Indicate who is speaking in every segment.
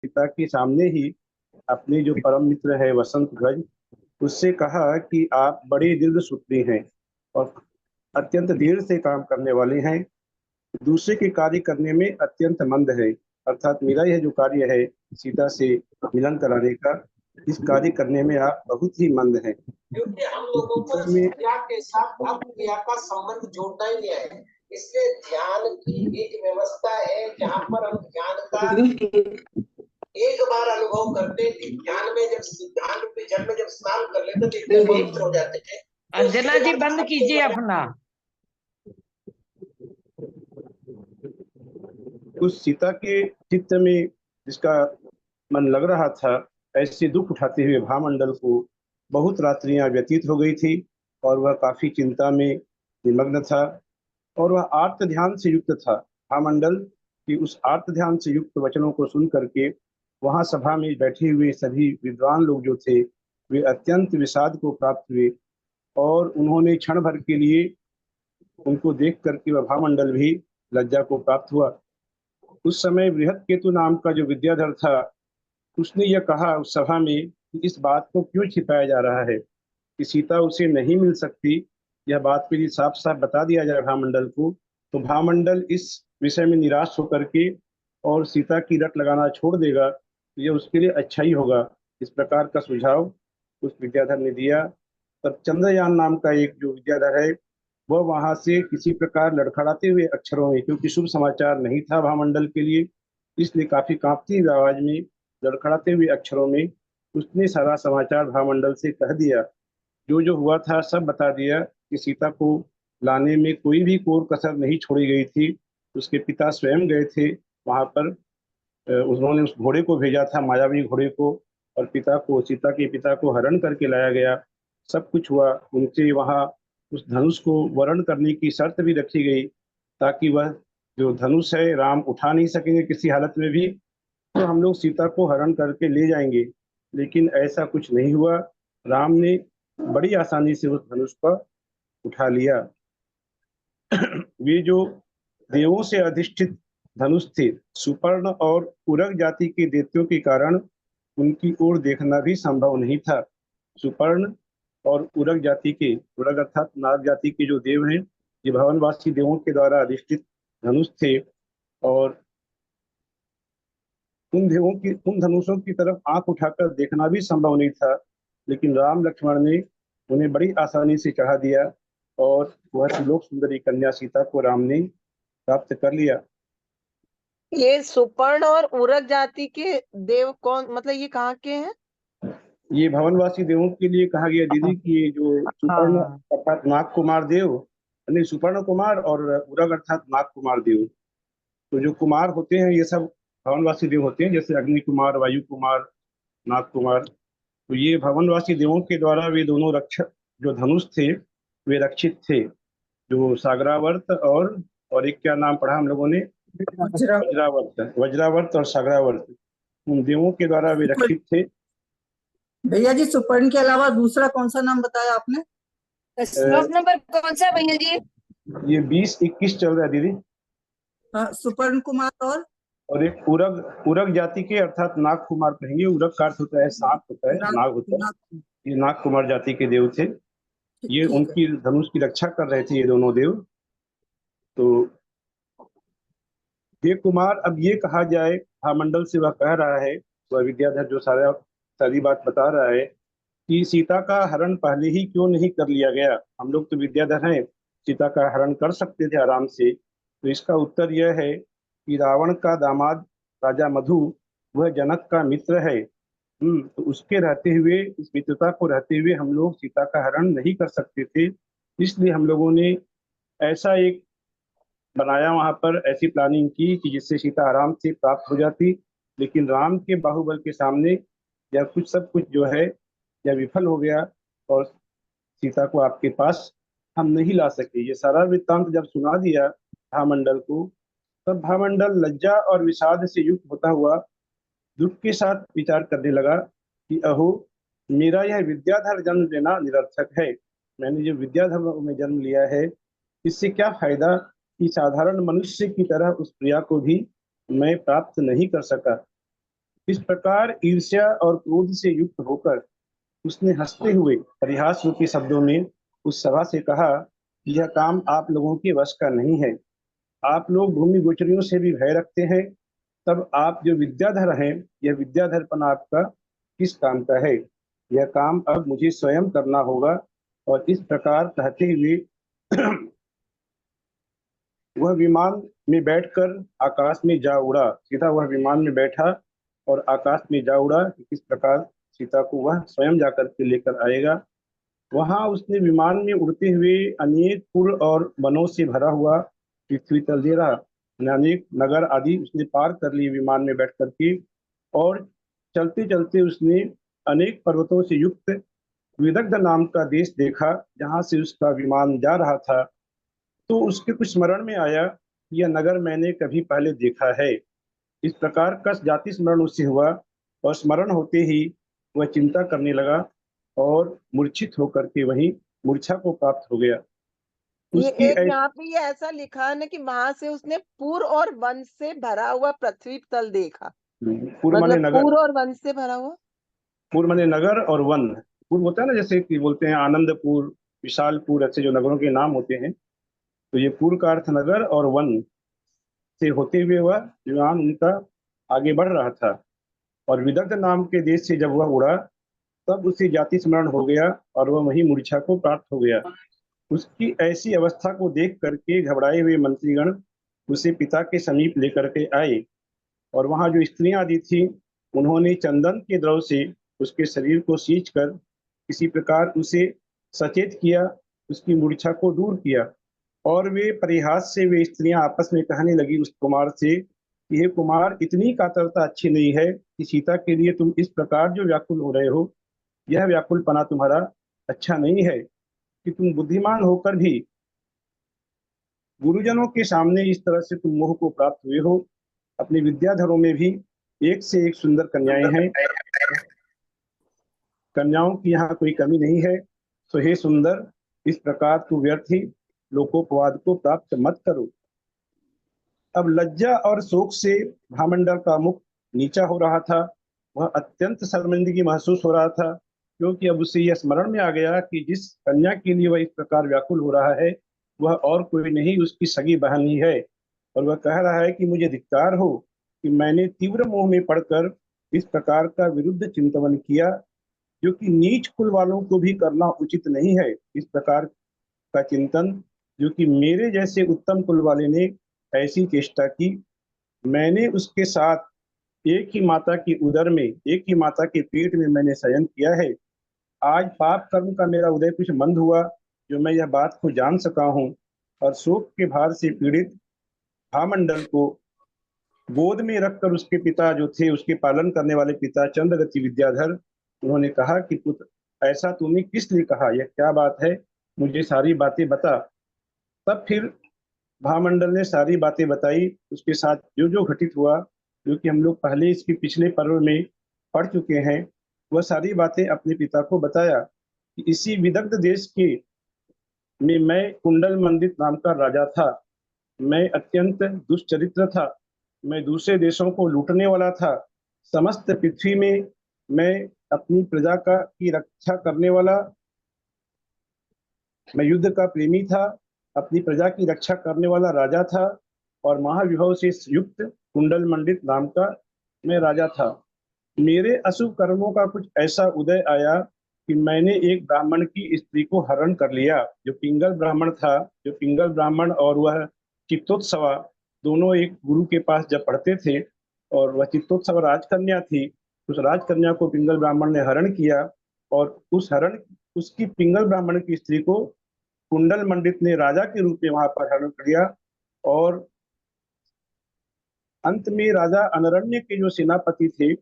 Speaker 1: पिता के सामने ही अपने जो परम मित्र है वसंत ध्वज, उससे कहा कि आप बड़े दीर्घसूत्री हैं और अत्यंत देर से काम करने वाले हैं, दूसरे के कार्य करने में अत्यंत मंद है। अर्थात मेरा यह जो कार्य है सीता से मिलन कराने का, इस कार्य करने में आप बहुत ही मंद हैं।
Speaker 2: क्योंकि हम लोगों को
Speaker 1: में
Speaker 2: क्रिया के साथ भक्त क्रिया का संबंध जोड़ना ही है, इसलिए ध्यान की एक व्यवस्था है जहाँ पर हम ध्यान का एक बार अनुभव करते थे। ध्यान में जब स्नान कर लेते थे, इतने पवित्र हो जाते थे।
Speaker 3: अंजना जी बंद कीजिए अपना।
Speaker 1: उस सीता के चित्त में जिसका मन लग रहा था, ऐसे दुख उठाते हुए भामंडल को बहुत रात्रियां व्यतीत हो गई थी और वह काफी चिंता में निमग्न था और वह आर्त ध्यान से युक्त था। भामंडल की उस आर्त ध्यान से युक्त वचनों को सुन करके वहां सभा में बैठे हुए सभी विद्वान लोग जो थे वे अत्यंत विषाद को प्राप्त हुए और उन्होंने क्षण भर के लिए उनको देख करके वह भामंडल भी लज्जा को प्राप्त हुआ। उस समय बृहत्केतु नाम का जो विद्याधर था, उसने यह कहा उस सभा में कि इस बात को क्यों छिपाया जा रहा है कि सीता उसे नहीं मिल सकती, यह बात के लिए साफ साफ बता दिया जाए भामंडल को, तो भामंडल इस विषय में निराश होकर के और सीता की रट लगाना छोड़ देगा, तो यह उसके लिए अच्छा ही होगा। इस प्रकार का सुझाव उस विद्याधर ने दिया। तब चंद्रयान नाम का एक जो विद्याधर है, वह वहां से किसी प्रकार लड़खड़ाते हुए अक्षरों में, क्योंकि शुभ समाचार नहीं था भामंडल के लिए, इसलिए काफी कांपती हुई आवाज में, लड़खड़ाते हुए अक्षरों में उसने सारा समाचार भामंडल से कह दिया। जो जो हुआ था सब बता दिया कि सीता को लाने में कोई भी कोर कसर नहीं छोड़ी गई थी। उसके पिता स्वयं गए थे वहां पर, उन्होंने उस घोड़े को भेजा था, मायावी घोड़े को, और पिता को, सीता के पिता को हरण करके लाया गया। सब कुछ हुआ। उनसे वहां उस धनुष को वरण करने की शर्त भी रखी गई ताकि वह जो धनुष है राम उठा नहीं सकेंगे किसी हालत में भी, तो हम लोग सीता को हरण करके ले जाएंगे। लेकिन ऐसा कुछ नहीं हुआ। राम ने बड़ी आसानी से उस धनुष को उठा लिया। वे जो देवों से अधिष्ठित धनुष थे, सुपर्ण और उरग जाति के दैत्यों के कारण उनकी ओर देखना भी संभव नहीं था। सुपर्ण और उरग जाति के, उरग अर्थात नाग जाति के जो देव हैं, ये भवनवासी देवों के द्वारा अधिष्ठित धनुष थे और उन धनुषों की तरफ आंख उठाकर देखना भी संभव नहीं था। लेकिन राम लक्ष्मण ने उन्हें बड़ी आसानी से चढ़ा दिया और वह त्रिलोक सुंदरी कन्या सीता को राम ने प्राप्त कर लिया।
Speaker 4: ये सुपर्ण और उरग जाति के देव कौन, मतलब ये कहाँ के हैं?
Speaker 1: ये भवनवासी देवों के लिए कहा गया दीदी कि ये जो सुपर्ण अर्थात नाग कुमार देव, नहीं सुपर्ण कुमार, और उरग अर्थात नाग कुमार देव, तो जो कुमार होते हैं ये सब भवनवासी देव होते हैं, जैसे अग्नि कुमार, वायु कुमार, नाग कुमार। तो ये भवनवासी देवों के द्वारा वे दोनों रक्षक जो धनुष थे वे रक्षित थे, जो सागरावर्त और एक क्या नाम पढ़ा हम लोगों ने, वज्रावर्त, वज्रावर्त और सागरावर्त, उन देवों के द्वारा वे रक्षित थे।
Speaker 5: भैया जी सुपर्ण के अलावा दूसरा कौन सा नाम बताया आपने?
Speaker 6: श्लोक नंबर कौन सा भैया जी?
Speaker 1: ये 20-21 चल रहा है दीदी।
Speaker 5: हाँ, सुपर्ण कुमार
Speaker 1: और एक उरग, उरग जाति के अर्थात नाग कुमार कहेंगे। उरग का अर्थ होता है सांप होता है, नाग होता है। ये नाग कुमार जाति के देव थे। ये उनकी धनुष की रक्षा कर रहे थे ये दोनों देव। तो ये कुमार, अब ये कहा जाए, भामंडल से वह कह रहा है, वह विद्याधर जो सारी बात बता रहा है कि सीता का हरण पहले ही क्यों नहीं कर लिया गया। हम लोग तो विद्याधर हैं, सीता का हरण कर सकते थे आराम से। तो इसका उत्तर यह है कि रावण का दामाद राजा मधु, वह जनक का मित्र है। तो उसके रहते हुए, इस मित्रता को रहते हुए हम लोग सीता का हरण नहीं कर सकते थे। इसलिए हम लोगों ने ऐसा एक बनाया, वहां पर ऐसी प्लानिंग की कि जिससे सीता आराम से प्राप्त हो जाती। लेकिन राम के बाहुबल के सामने यह कुछ सब कुछ जो है यह विफल हो गया और सीता को आपके पास हम नहीं ला सके। ये सारा वृत्तांत जब सुना दिया भामंडल को, तब भामंडल लज्जा और विषाद से युक्त होता हुआ दुख के साथ विचार करने लगा कि अहो, मेरा यह विद्याधर जन्म लेना निरर्थक है। मैंने जो विद्याधर में जन्म लिया है, इससे क्या फायदा कि साधारण मनुष्य की तरह उस प्रिया को भी मैं प्राप्त नहीं कर सका। इस प्रकार ईर्ष्या और क्रोध से युक्त होकर उसने हंसते हुए परिहास रूपी शब्दों में उस सभा से कहा कि यह काम आप लोगों के वश का नहीं है। आप लोग भूमि गोचरियों से भी भय रखते हैं, तब आप जो विद्याधर हैं, यह विद्याधरपन आपका किस काम का है? यह काम अब मुझे स्वयं करना होगा। और इस प्रकार कहते हुए वह विमान में बैठकर आकाश में जा उड़ा। सीता वह विमान में बैठा और आकाश में जा उड़ा कि किस प्रकार सीता को वह स्वयं जाकर के लेकर आएगा। वहां उसने विमान में उड़ते हुए अनेक पुर और वनों से भरा हुआ पृथ्वी तल दे रहा, अनेक नगर आदि उसने पार कर लिए विमान में बैठ करके। और चलते चलते उसने अनेक पर्वतों से युक्त विदग्ध नाम का देश देखा, जहां से उसका विमान जा रहा था। तो उसके कुछ स्मरण में आया, यह नगर मैंने कभी पहले देखा है। इस प्रकार कस जाति स्मरण उससे हुआ और स्मरण होते ही वह चिंता करने लगा और मूर्छित होकर के वहीं मूर्छा को प्राप्त हो गया।
Speaker 4: ये
Speaker 1: उसकी
Speaker 4: एक यहाँ पे ये ऐसा लिखा है ना कि वहां से उसने पुर और वन से भरा हुआ पृथ्वी तल देखा।
Speaker 1: पूर्व माने
Speaker 4: मतलब
Speaker 1: नगर,
Speaker 4: पुर और वन से भरा हुआ।
Speaker 1: पूर्व माने नगर और वन। पूर्व होता है ना, जैसे कि बोलते हैं आनंदपुर, विशालपुर, ऐसे जो नगरों के नाम होते हैं। तो ये पूर्व का अर्थ नगर और वन से होते हुए वह विमान उनका आगे बढ़ रहा था। और विदग्ध नाम के देश से जब वह उड़ा, तब उसे जाति स्मरण हो गया और वह वही मूर्छा को प्राप्त हो गया। उसकी ऐसी अवस्था को देख करके घबराए हुए मंत्रीगण उसे पिता के समीप लेकर के आए। और वहां जो स्त्रियां आदि थी, उन्होंने चंदन के द्रव से उसके शरीर को सींच कर किसी प्रकार उसे सचेत किया, उसकी मूर्छा को दूर किया। और वे परिहास से वे स्त्रियां आपस में कहने लगी उस कुमार से कि हे कुमार, इतनी कातरता अच्छी नहीं है कि सीता के लिए तुम इस प्रकार जो व्याकुल हो रहे हो, यह व्याकुलपना तुम्हारा अच्छा नहीं है कि तुम बुद्धिमान होकर भी गुरुजनों के सामने इस तरह से तुम मोह को प्राप्त हुए हो। अपने विद्याधरों में भी एक से एक सुंदर कन्याएं हैं, कन्याओं की यहाँ कोई कमी नहीं है। तो हे सुंदर, इस प्रकार तू व्यर्थ ही लोकोपवाद को प्राप्त मत करो। अब लज्जा और शोक से भामंडल का मुख नीचा हो रहा था। वह अत्यंत शर्मिंदगी महसूस हो रहा था, क्योंकि अब उसे यह स्मरण में आ गया कि जिस कन्या के लिए वह इस प्रकार व्याकुल हो रहा है, वह और कोई नहीं, उसकी सगी बहन ही है। और वह कह रहा है कि मुझे धिक्कार हो कि मैंने तीव्र मोह में पड़कर इस प्रकार का विरुद्ध चिंतन किया, जो कि नीच कुल वालों को भी करना उचित नहीं है। इस प्रकार का चिंतन जो कि मेरे जैसे उत्तम कुल वाले ने ऐसी चेष्टा की। मैंने उसके साथ एक ही माता की उदर में, एक ही माता के पेट में मैंने शयन किया है। आज पाप कर्म का मेरा उदय कुछ मंद हुआ, जो मैं यह बात को जान सका हूँ। और शोक के भार से पीड़ित भामंडल को गोद में रखकर उसके पिता जो थे, उसके पालन करने वाले पिता चंद्रगति विद्याधर, उन्होंने कहा कि पुत्र, ऐसा तूने किस लिए कहा? यह क्या बात है? मुझे सारी बातें बता। तब फिर भामंडल ने सारी बातें बताई, उसके साथ जो जो घटित हुआ, जो कि हम लोग पहले इसके पिछले पर्व में पढ़ चुके हैं। वह सारी बातें अपने पिता को बताया कि इसी विदग्ध देश के में मैं कुंडल मंडित नाम का राजा था। मैं अत्यंत दुष्चरित्र था। मैं दूसरे देशों को लूटने वाला था। समस्त पृथ्वी में मैं अपनी प्रजा का की रक्षा करने वाला, मैं युद्ध का प्रेमी था, अपनी प्रजा की रक्षा करने वाला राजा था। और महाविभव से युक्त कुंडल मंडित नाम का मैं राजा था। मेरे अशुभ कर्मों का कुछ ऐसा उदय आया कि मैंने एक ब्राह्मण की स्त्री को हरण कर लिया, जो पिंगल ब्राह्मण था। जो पिंगल ब्राह्मण और वह चित्तोत्सवा दोनों एक गुरु के पास जब पढ़ते थे, और वह चित्तोत्सव राजकन्या थी, उस राजकन्या को पिंगल ब्राह्मण ने हरण किया। और उसकी पिंगल ब्राह्मण की स्त्री को कुंडल मंडित ने राजा के रूप में वहां पर हरण कर लिया। और अंत में राजा अनरण्य के जो सेनापति थे,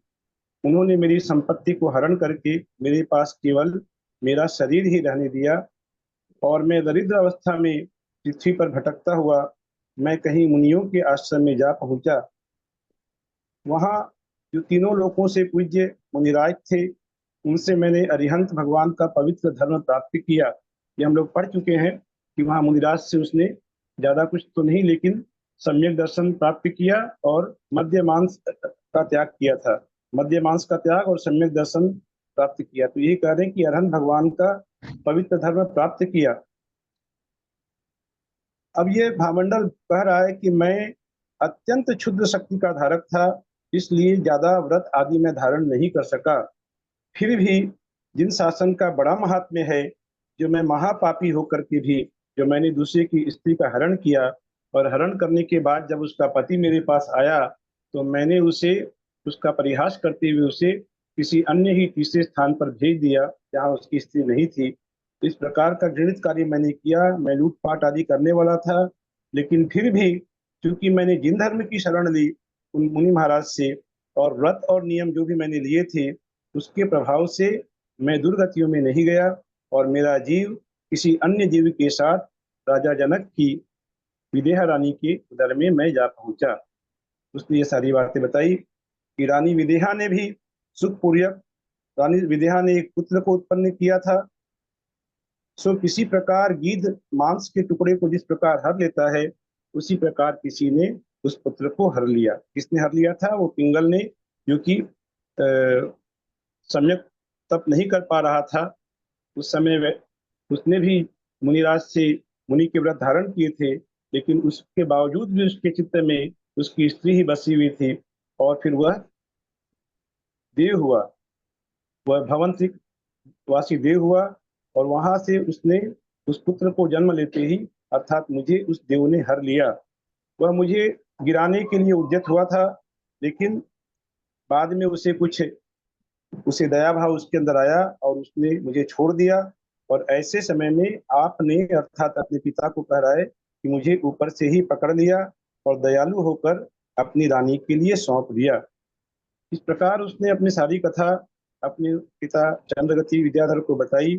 Speaker 1: उन्होंने मेरी संपत्ति को हरण करके मेरे पास केवल मेरा शरीर ही रहने दिया। और मैं दरिद्र अवस्था में पृथ्वी पर भटकता हुआ मैं कहीं मुनियों के आश्रम में जा पहुंचा। वहां जो तीनों लोकों से पूज्य मुनिराज थे, उनसे मैंने अरिहंत भगवान का पवित्र धर्म प्राप्त किया। ये हम लोग पढ़ चुके हैं कि वहां मुनिराज से उसने ज्यादा कुछ तो नहीं, लेकिन सम्यक दर्शन प्राप्त किया और मद्य मांस का त्याग किया था। मद्य मांस का त्याग और सम्यक दर्शन प्राप्त किया। तो यही कह रहे हैं कि अरहंत भगवान का पवित्र धर्म प्राप्त किया। अब ये भामंडल कह रहा है कि मैं अत्यंत क्षुद्र शक्ति का धारक था, इसलिए ज्यादा व्रत आदि में धारण नहीं कर सका। फिर भी जिन शासन का बड़ा महात्म्य है, जो मैं महापापी होकर के भी, जो मैंने दूसरे की स्त्री का हरण किया और हरण करने के बाद जब उसका पति मेरे पास आया तो मैंने उसे उसका परिहास करते हुए उसे किसी अन्य ही तीसरे स्थान पर भेज दिया जहाँ उसकी स्त्री नहीं थी। इस प्रकार का घृणित कार्य मैंने किया। मैं लूटपाट आदि करने वाला था, लेकिन फिर भी क्योंकि मैंने जिन धर्म की शरण ली उन मुनि महाराज से और व्रत और नियम जो भी मैंने लिए थे उसके प्रभाव से मैं दुर्गतियों में नहीं गया और मेरा जीव किसी अन्य जीव के साथ राजा जनक की विदेहा रानी के उदर में मैं जा पहुंचा। उसने ये सारी बातें बताई कि रानी विदेहा ने भी सुखपूर्वक, रानी विदेहा ने एक पुत्र को उत्पन्न किया था। सो किसी प्रकार गिद्ध मांस के टुकड़े को जिस प्रकार हर लेता है, उसी प्रकार किसी ने उस पुत्र को हर लिया। किसने हर लिया था? वो पिंगल ने, जो कि सम्यक तप नहीं कर पा रहा था उस समय। उसने भी मुनिराज से मुनि के व्रत धारण किए थे, लेकिन उसके बावजूद भी उसके चित्त में उसकी स्त्री ही बसी हुई थी और फिर वह देव हुआ, वह भवन वासी देव हुआ और वहां से उसने उस पुत्र को जन्म लेते ही, अर्थात मुझे उस देव ने हर लिया। वह मुझे गिराने के लिए उद्यत हुआ था, लेकिन बाद में उसे दया भाव उसके अंदर आया और उसने मुझे छोड़ दिया। और ऐसे समय में आपने, अर्थात अपने पिता को कह रहा है कि मुझे ऊपर से ही पकड़ लिया और दयालु होकर अपनी रानी के लिए सौंप दिया। इस प्रकार उसने अपनी सारी कथा अपने पिता चंद्रगति विद्याधर को बताई।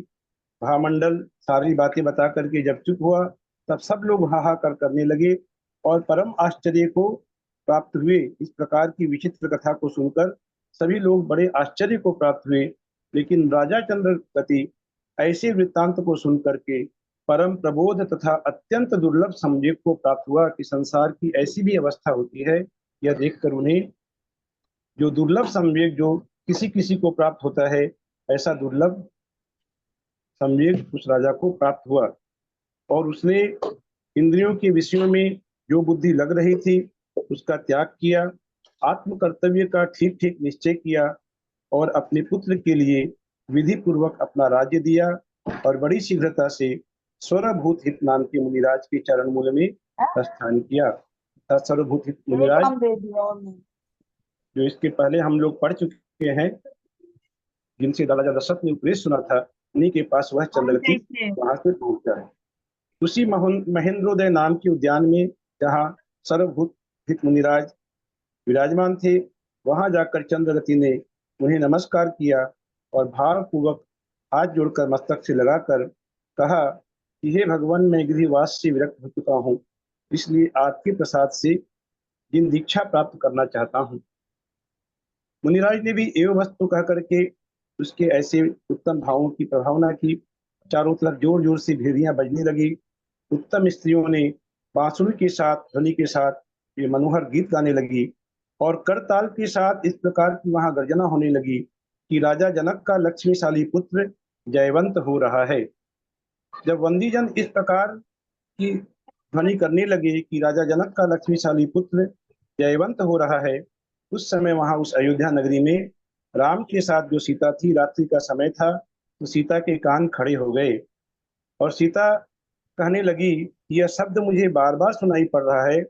Speaker 1: महामंडल सारी बातें बता करके जब चुप हुआ तब सब लोग हाहाकार करने लगे और परम आश्चर्य को प्राप्त हुए। इस प्रकार की विचित्र कथा को सुनकर सभी लोग बड़े आश्चर्य को प्राप्त हुए। लेकिन राजा चंद्रगति ऐसे वृत्तांत को सुनकर के परम प्रबोध तथा अत्यंत दुर्लभ संवेग को प्राप्त हुआ कि संसार की ऐसी भी अवस्था होती है, यह देखकर उन्हें जो दुर्लभ संवेग जो किसी किसी को प्राप्त होता है, ऐसा दुर्लभ संवेग उस राजा को प्राप्त हुआ। और उसने इंद्रियों के विषयों में जो बुद्धि लग रही थी उसका त्याग किया, आत्म कर्तव्य का ठीक ठीक निश्चय किया और अपने पुत्र के लिए विधि पूर्वक अपना राज्य दिया और बड़ी शीघ्रता से स्वरभूत हित नाम के मुनिराज के चरण मूल में प्रस्थान किया। स्वरभूत हित मुनिराज जो इसके पहले हम लोग पढ़ चुके हैं, जिनसे राजा दशरथ ने उपदेश सुना था, उन्हीं के पास वह चंद्रगति वहां से पहुंचा है। उसी महेंद्रोदय नाम के उद्यान में जहाँ सर्वभूत हित मुनिराज विराजमान थे, वहां जाकर चंद्रगति ने उन्हें नमस्कार किया और भावपूर्वक हाथ जोड़कर मस्तक से लगाकर कहा कि हे भगवान, मैं गृहवास से विरक्त हो चुका हूँ, इसलिए आपके प्रसाद से जिन दीक्षा प्राप्त करना चाहता हूँ। मुनिराज ने भी एवं वस्तु कह करके उसके ऐसे उत्तम भावों की प्रभावना की। चारों तरफ जोर जोर से भेड़ियां बजने लगी। उत्तम स्त्रियों ने बांसुरी के साथ, ध्वनि के साथ ये मनोहर गीत गाने लगी और करताल के साथ इस प्रकार की वहां गर्जना होने लगी कि राजा जनक का लक्ष्मीशाली पुत्र जयवंत हो रहा है। जब वंदीजन इस प्रकार की ध्वनि करने लगे कि राजा जनक का लक्ष्मीशाली पुत्र जयवंत हो रहा है, उस समय वहां उस अयोध्या नगरी में राम के साथ जो सीता थी, रात्रि का समय था, तो सीता के कान खड़े हो गए और सीता कहने लगी, यह शब्द मुझे बार बार सुनाई पड़ रहा है,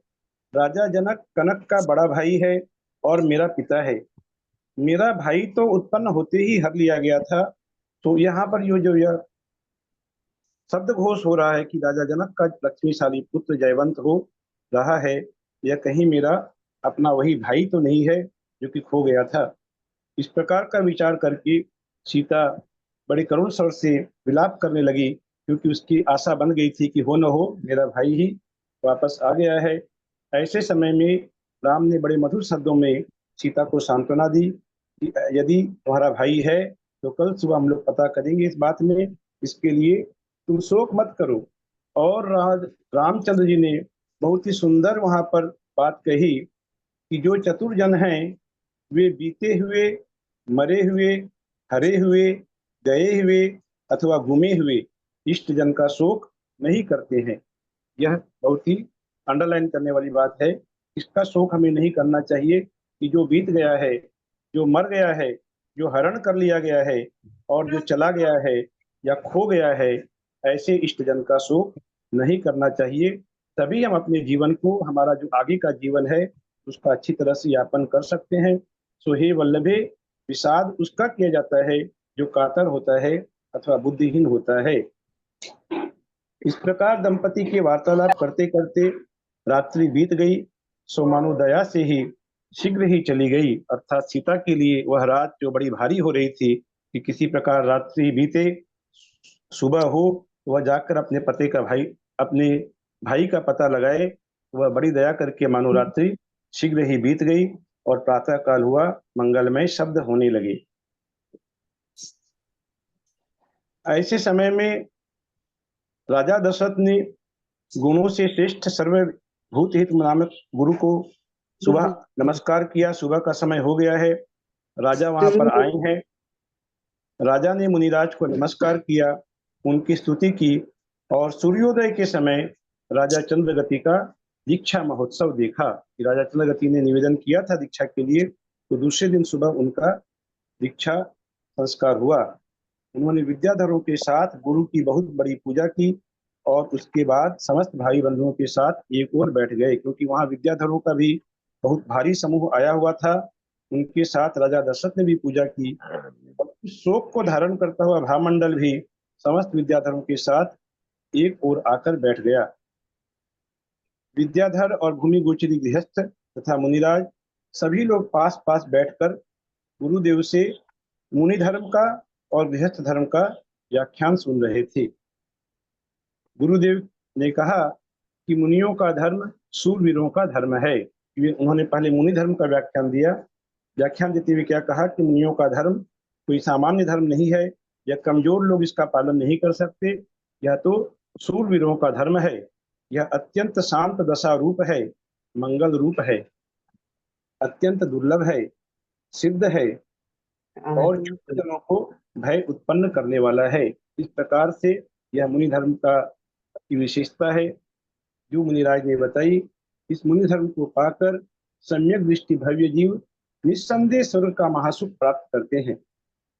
Speaker 1: राजा जनक कनक का बड़ा भाई है और मेरा पिता है। मेरा भाई तो उत्पन्न होते ही हर लिया गया था, तो यहाँ पर जो यह शब्द घोष हो रहा है कि राजा जनक का लक्ष्मीशाली पुत्र जयवंत हो रहा है, यह कहीं मेरा अपना वही भाई तो नहीं है जो कि खो गया था। इस प्रकार का विचार करके सीता बड़े करुण स्वर से विलाप करने लगी, क्योंकि उसकी आशा बन गई थी कि हो न हो मेरा भाई ही वापस आ गया है। ऐसे समय में राम ने बड़े मधुर शब्दों में सीता को सांत्वना दी कि यदि तुम्हारा भाई है तो कल सुबह हम लोग पता करेंगे इस बात में, इसके लिए तुम शोक मत करो। और रामचंद्र जी ने बहुत ही सुंदर वहां पर बात कही कि जो चतुर जन हैं वे बीते हुए, मरे हुए, हरे हुए, गए हुए अथवा गुमे हुए इष्ट जन का शोक नहीं करते हैं। यह बहुत ही अंडरलाइन करने वाली बात है। इसका शोक हमें नहीं करना चाहिए कि जो बीत गया है, जो मर गया है, जो हरण कर लिया गया है और जो चला गया है या खो गया है, ऐसे इष्ट जन का शोक नहीं करना चाहिए। तभी हम अपने जीवन को, हमारा जो आगे का जीवन है, उसका अच्छी तरह से यापन कर सकते हैं। सो हे वल्लभे, विषाद उसका किया जाता है जो कातर होता है अथवा बुद्धिहीन होता है। इस प्रकार दंपति के वार्तालाप करते करते रात्रि बीत गई। सो मानो दया से ही शीघ्र ही चली गई, अर्थात सीता के लिए वह रात जो बड़ी भारी हो रही थी कि किसी प्रकार रात्रि बीते, सुबह हो तो वह जाकर अपने भाई का पता लगाए। वह बड़ी दया करके मानो रात्रि शीघ्र ही बीत गई और प्रातः काल हुआ, मंगलमय शब्द होने लगे। ऐसे समय में राजा दशरथ ने गुणों से श्रेष्ठ सर्वभूत हित नामक गुरु को सुबह नमस्कार किया। सुबह का समय हो गया है, राजा वहां पर आए हैं। राजा ने मुनिराज को नमस्कार किया, उनकी स्तुति की और सूर्योदय के समय राजा चंद्रगति का दीक्षा महोत्सव देखा। राजा चंद्रगति ने निवेदन किया था दीक्षा के लिए, तो दूसरे दिन सुबह उनका दीक्षा संस्कार हुआ। उन्होंने विद्याधरों के साथ गुरु की बहुत बड़ी पूजा की और उसके बाद समस्त भाई बंधुओं के साथ एक और बैठ गए, क्योंकि वहां विद्याधरों का भी बहुत भारी समूह आया हुआ था। उनके साथ राजा दशरथ ने भी पूजा की और उस शोक को धारण करता हुआ भामंडल भी समस्त विद्याधरों के साथ एक ओर आकर बैठ गया। विद्याधर और भूमि गोचरी गृहस्थ तथा मुनिराज सभी लोग पास पास बैठकर गुरुदेव से मुनि धर्म का और गृहस्थ धर्म का व्याख्यान सुन रहे थे। गुरुदेव ने कहा कि मुनियों का धर्म शूरवीरों का धर्म है। उन्होंने पहले मुनि धर्म का व्याख्यान दिया। व्याख्यान देते हुए क्या कहा कि मुनियों का धर्म कोई सामान्य धर्म नहीं है, या कमजोर लोग इसका पालन नहीं कर सकते, यह तो शूरवीरों का धर्म है। यह अत्यंत शांत दशा रूप है, मंगल रूप है, अत्यंत दुर्लभ है, सिद्ध है और छोटे जनों को भय उत्पन्न करने वाला है। इस प्रकार से यह मुनि धर्म की विशेषता है जो मुनिराज ने बताई। इस मुनि धर्म को पाकर सम्यक दृष्टि भव्य जीव निस्संदेह स्वर्ग का महासुख प्राप्त करते हैं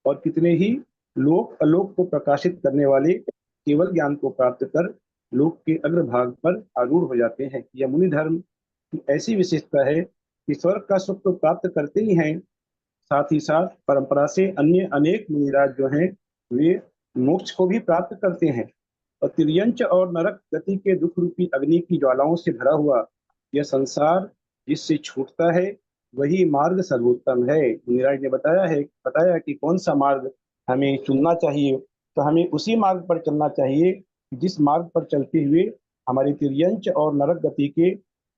Speaker 1: और कितने ही लोक अलोक को प्रकाशित करने वाले केवल ज्ञान को प्राप्त कर लोक के अग्रभाग पर आरूढ़ हो जाते हैं। यह मुनि धर्म की ऐसी विशेषता है कि स्वर्ग का सुख तो प्राप्त करते ही हैं, साथ ही साथ परंपरा से अन्य अनेक मुनिराज जो हैं वे मोक्ष को भी प्राप्त करते हैं। और तिर्यंच और नरक गति के दुख रूपी अग्नि की ज्वालाओं से भरा हुआ यह संसार जिससे छूटता है, वही मार्ग सर्वोत्तम है। मुनिराज ने बताया कि कौन सा मार्ग हमें चुनना चाहिए, तो हमें उसी मार्ग पर चलना चाहिए जिस मार्ग पर चलते हुए हमारे तिर्यंच और नरक गति के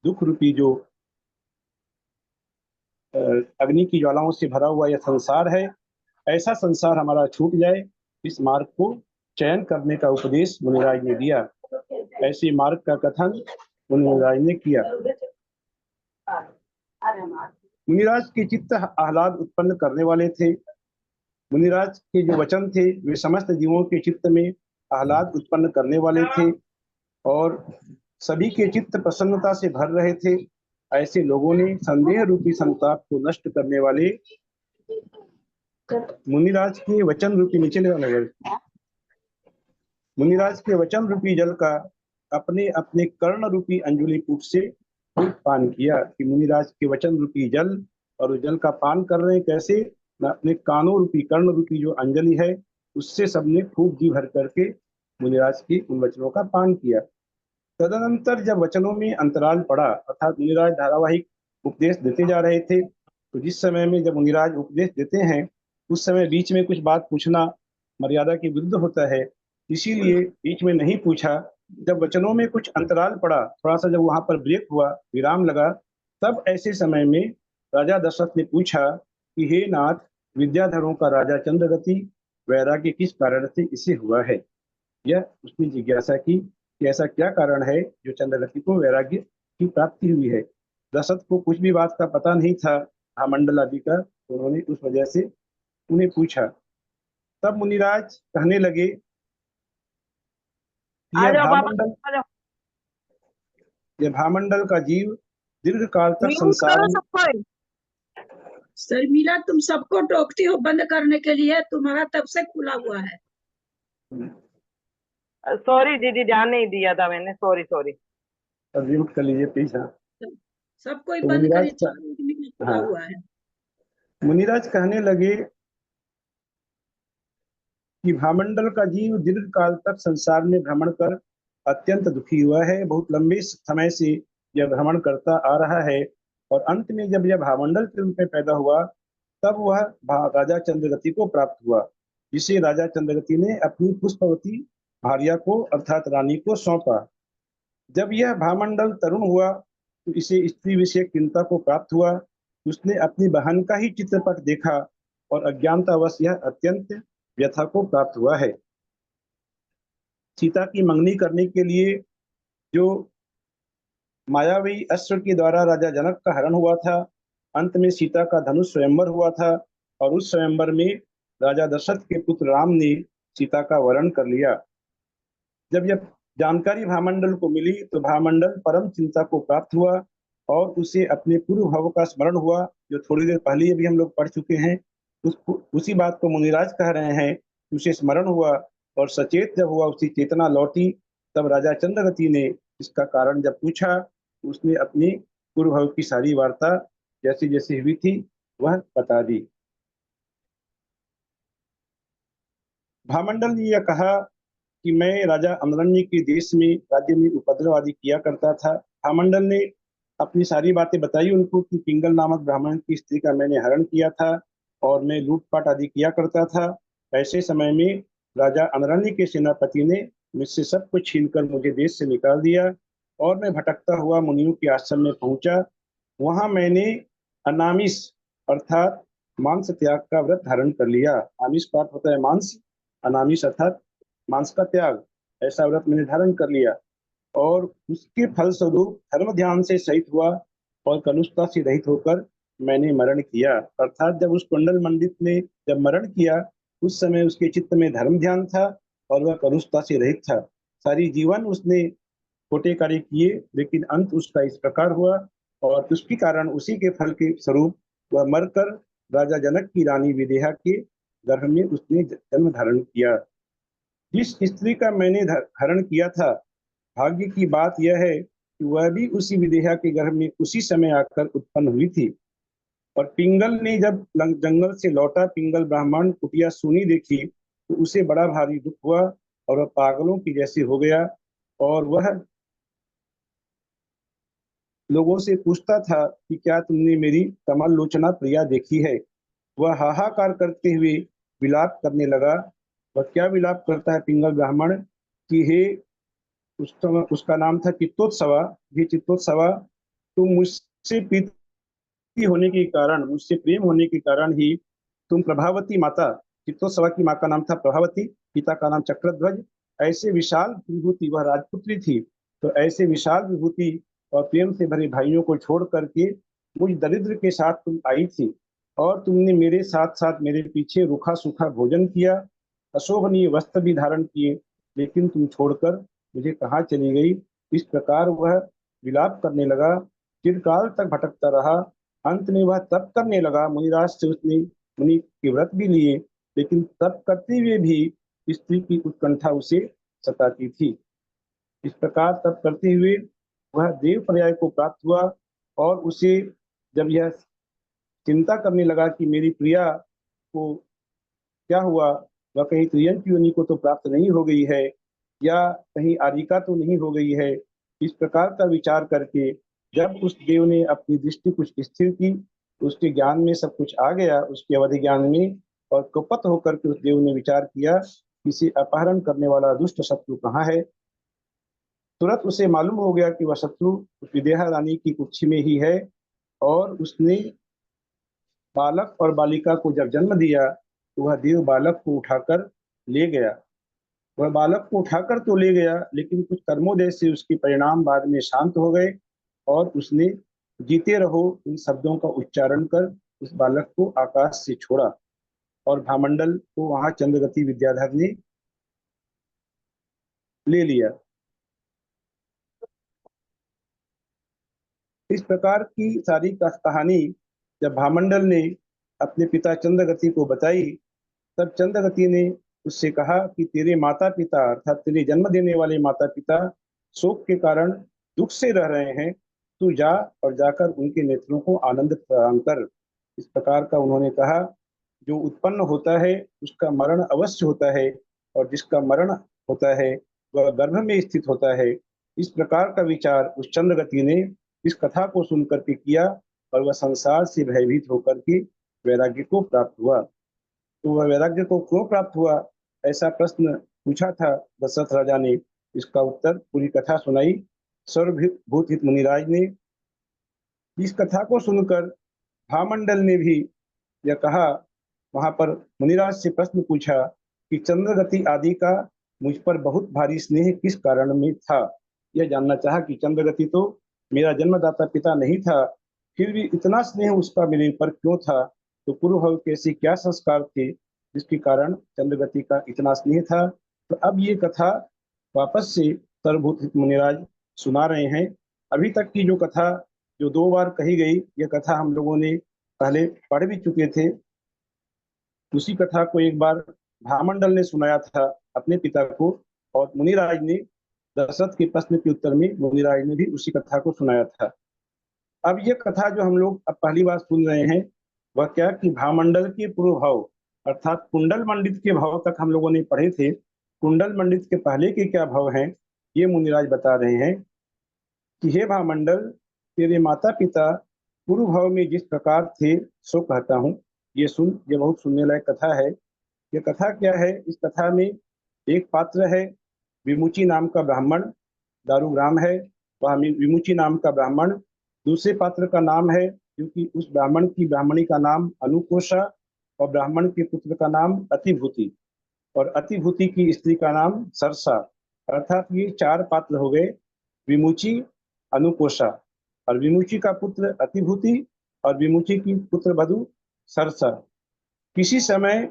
Speaker 1: दुख रूपी जो अग्नि की ज्वालाओं से भरा हुआ यह संसार है, ऐसा संसार हमारा छूट जाए, इस मार्ग को चयन करने का उपदेश मुनिराज ने दिया। ऐसे मार्ग का कथन मुनिराज ने किया। मुनिराज के चित्त आह्लाद उत्पन्न करने वाले थे। मुनिराज के जो वचन थे वे समस्त जीवों के चित्त में आह्लाद उत्पन्न करने वाले थे और सभी के चित्त प्रसन्नता से भर रहे थे। ऐसे लोगों ने संदेह रूपी संताप को नष्ट करने वाले मुनिराज के वचन रूपी मुनिराज के वचन रूपी जल का अपने अपने कर्ण रूपी अंजुलि कूट से पान किया। कि मुनिराज के वचन रूपी जल और उस जल का पान कर रहे हैं कैसे, अपने कानों रूपी कर्ण रूपी जो अंजलि है उससे सबने खूब जी भर करके मुनिराज की उन वचनों का पान किया। तदनंतर जब वचनों में अंतराल पड़ा, अर्थात मुनिराज धारावाहिक उपदेश देते जा रहे थे, तो जिस समय में जब मुनिराज उपदेश देते हैं उस समय बीच में कुछ बात पूछना मर्यादा के विरुद्ध होता है, इसीलिए बीच में नहीं पूछा। जब वचनों में कुछ अंतराल पड़ा, थोड़ा सा जब वहां पर ब्रेक हुआ, विराम लगा, तब ऐसे समय में राजा दशरथ ने पूछा कि हे नाथ, विद्याधरों का राजा चंद्रगति वैराग्य किस कारण से इसे हुआ है। यह उसने जिज्ञासा की कि ऐसा क्या कारण है जो चंद्रगति को वैराग्य की प्राप्ति हुई है। दशरथ को कुछ भी बात का पता नहीं था, भामंडल आदि का, उन्होंने उस वजह से उन्हें पूछा। तब मुनिराज कहने लगे कि
Speaker 3: आ जाओ पापा, आ जाओ।
Speaker 1: यह भामंडल का जीव दीर्घ काल तक
Speaker 5: म्यूट
Speaker 1: संसार
Speaker 5: करो
Speaker 1: में।
Speaker 5: सबको। शर्मिला, तुम सबको टोकती हो बंद करने के लिए, तुम्हारा तब से खुला हुआ है।
Speaker 3: सॉरी दीदी, ध्यान नहीं दिया था मैंने, सॉरी सॉरी।
Speaker 1: अब म्यूट कर लीजिए प्लीज। हाँ,
Speaker 5: सब कोई
Speaker 1: तो
Speaker 5: बंद करिए,
Speaker 1: मुनिराज का,
Speaker 5: 4 मिनट में खुला
Speaker 1: हाँ,
Speaker 5: हुआ है।
Speaker 1: मुनिराज कहने लगे कि भामंडल का जीव दीर्घ काल तक संसार में भ्रमण कर अत्यंत दुखी हुआ है। बहुत लंबे समय से यह भ्रमण करता आ रहा है, और अंत में जब यह भामंडल के रूप में पैदा हुआ, तब वह राजा चंद्रगति को प्राप्त हुआ, जिसे राजा चंद्रगति ने अपनी पुष्पवती भार्या को अर्थात रानी को सौंपा। जब यह भामंडल तरुण हुआ तो इसे स्त्री विषयक चिंता को प्राप्त हुआ। उसने अपनी बहन का ही चित्रपट देखा और अज्ञानतावश यह अत्यंत व्यथा को प्राप्त हुआ है। सीता की मंगनी करने के लिए जो मायावी अस्त्र के द्वारा राजा जनक का हरण हुआ था, अंत में सीता का धनुष स्वयंवर हुआ था, और उस स्वयंवर में राजा दशरथ के पुत्र राम ने सीता का वरण कर लिया। जब यह जानकारी भामंडल को मिली तो भामंडल परम चिंता को प्राप्त हुआ, और उसे अपने पूर्व भाव का स्मरण हुआ, जो थोड़ी देर पहले अभी हम लोग पढ़ चुके हैं। उसी बात को मुनिराज कह रहे हैं, उसे स्मरण हुआ, और सचेत जब हुआ, उसकी चेतना लौटी। तब राजा चंद्रगति ने इसका कारण जब पूछा, उसने अपनी पूर्व भाव की सारी वार्ता जैसी जैसी हुई थी वह बता दी। भामंडल ने यह कहा कि मैं राजा अमरण्य के देश में राज्य में उपद्रव आदि किया करता था। भामंडल ने अपनी सारी बातें बताई उनको कि पिंगल नामक ब्राह्मण की स्त्री का मैंने हरण किया था, और मैं लूटपाट आदि किया करता था। ऐसे समय में राजा अमरण्य के सेनापति ने मुझसे सब कुछ छीनकर मुझे देश से निकाल दिया, और मैं भटकता हुआ मुनियों के आश्रम में पहुंचा। वहां मैंने अनामिष अर्थात मांस त्याग का व्रत धारण कर लिया। आमिष का अर्थ होता है मांस, अनामिष अर्थात मांस का त्याग। ऐसा व्रत मैंने धारण कर लिया, और उसके फलस्वरूप धर्म ध्यान से सहित हुआ, और कलुषता से रहित होकर मैंने मरण किया। अर्थात जब उस कुंडल मंडित ने जब मरण किया, उस समय उसके चित्त में धर्म ध्यान था, और वह कलुषता से रहित था। सारी जीवन उसने छोटे कार्य किए, लेकिन अंत उसका इस प्रकार हुआ, और उसके कारण उसी के फल के स्वरूप वह मरकर राजा जनक की रानी विदेहा के गर्भ में उसने जन्म धारण किया। जिस स्त्री का मैंने हरण किया था, भाग्य की बात यह है कि वह भी उसी विदेहा के गर्भ में उसी समय आकर उत्पन्न हुई थी। और पिंगल ने जब जंगल से लौटा, पिंगल ब्राह्मण कुटिया सूनी देखी, तो उसे बड़ा भारी दुख हुआ, और वह पागलों की जैसे हो गया, और वह लोगों से पूछता था कि क्या तुमने मेरी कमल लोचना प्रिया देखी है। वह हाहाकार करते हुए विलाप करने लगा। वह क्या विलाप करता है पिंगल ब्राह्मण कि हे, उसका नाम था चित्तोत्सवा, हे चित्तोत्सवा, तुम मुझसे प्रीति होने के कारण, मुझसे प्रेम होने के कारण ही तुम प्रभावती माता, चित्तोत्सवा की माँ का नाम था प्रभावती, पिता का नाम चक्रध्वज, ऐसे विशाल विभूति, वह राजपुत्री थी, तो ऐसे विशाल विभूति और प्रेम से भरे भाइयों को छोड़ करके मुझ दरिद्र के साथ तुम आई थी, और तुमने मेरे साथ साथ मेरे पीछे रूखा सूखा भोजन किया, अशोभनीय वस्त्र भी धारण किए, लेकिन तुम छोड़कर मुझे कहाँ चली गई। इस प्रकार वह विलाप करने लगा, चिरकाल तक भटकता रहा। अंत में वह तप करने लगा। मुनिराज से उसने मुनि के व्रत भी लिए, लेकिन तप करते हुए भी स्त्री की उत्कंठा उसे सताती थी। इस प्रकार तप करते हुए वह देव पर्याय को प्राप्त हुआ, और उसे जब यह चिंता करने लगा कि मेरी प्रिया को क्या हुआ, वह कहीं त्रियन की योनि को तो प्राप्त नहीं हो गई है, या कहीं आदिका तो नहीं हो गई है। इस प्रकार का विचार करके जब उस देव ने अपनी दृष्टि कुछ स्थिर की, उसके ज्ञान में सब कुछ आ गया, उसके अवधि ज्ञान में, और कुपत होकर के उस देव ने विचार किया, किसी अपहरण करने वाला दुष्ट शत्रु कहाँ है। तुरंत उसे मालूम हो गया कि वह शत्रु उस विदेहा रानी की कुक्षी में ही है, और उसने बालक और बालिका को जब जन्म दिया, तो वह देव बालक को उठाकर ले गया। वह बालक को उठाकर तो ले गया, लेकिन कुछ कर्मोदय से उसके परिणाम बाद में शांत हो गए, और उसने जीते रहो इन शब्दों का उच्चारण कर उस बालक को आकाश से छोड़ा और भामंडल को वहां चंद्रगति विद्याधर ने ले लिया। इस प्रकार की सारी कहानी जब भामंडल ने अपने पिता चंद्रगति को बताई, तब चंद्रगति ने उससे कहा कि तेरे माता पिता अर्थात तेरे जन्म देने वाले माता पिता शोक के कारण दुख से रह रहे हैं, तू जा और जाकर उनके नेत्रों को आनंद प्रदान कर। इस प्रकार का उन्होंने कहा। जो उत्पन्न होता है उसका मरण अवश्य होता है, और जिसका मरण होता है वह गर्भ में स्थित होता है। इस प्रकार का विचार उस चंद्रगति ने इस कथा को सुनकर के किया, और वह संसार से भयभीत होकर के वैराग्य को प्राप्त हुआ। तो वह वैराग्य को क्यों प्राप्त हुआ, ऐसा प्रश्न पूछा था दशरथ राजा ने। इसका उत्तर पूरी कथा सुनाई सर्वभूत हित मुनिराज ने। इस कथा को सुनकर भामंडल ने भी यह कहा, वहां पर मुनिराज से प्रश्न पूछा कि चंद्रगति आदि का मुझ पर बहुत भारी स्नेह किस कारण में था। यह जानना चाहा कि चंद्रगति तो मेरा जन्मदाता पिता नहीं था, फिर भी इतना स्नेह उसका मेरे पर क्यों था। तो पूर्व भव के ऐसे क्या संस्कार थे जिसके कारण चंद्रगति का इतना स्नेह था। तो अब ये कथा वापस से सर्वभूत मुनिराज सुना रहे हैं। अभी तक की जो कथा जो 2 बार कही गई, यह कथा हम लोगों ने पहले पढ़ भी चुके थे। उसी कथा को एक बार भामंडल ने सुनाया था अपने पिता को, और मुनिराज ने दशरथ के प्रश्न के उत्तर में मुनिराज ने भी उसी कथा को सुनाया था। अब ये कथा जो हम लोग अब पहली बार सुन रहे हैं, वह क्या कि भामंडल के पूर्व भाव अर्थात कुंडल मंडित के भाव तक हम लोगों ने पढ़े थे। कुंडल मंडित के पहले के क्या भाव हैं, ये मुनिराज बता रहे हैं कि हे भामंडल, तेरे माता पिता पूर्व भाव में जिस प्रकार थे सो कहता हूँ। ये सुन, ये बहुत सुनने लायक कथा है। ये कथा क्या है, इस कथा में एक पात्र है विमुची नाम का ब्राह्मण, दारुग्राम है वह विमुची नाम का ब्राह्मण। दूसरे पात्र का नाम है, क्योंकि उस ब्राह्मण की ब्राह्मणी का नाम अनुकोशा और ब्राह्मण के पुत्र का नाम अतिभूति, और अतिभूति की स्त्री का नाम सरसा। अर्थात ये 4 पात्र हो गए, विमुची, अनुकोशा, और विमुची का पुत्र अतिभूति, और विमुची की पुत्र वधु सरसा। किसी समय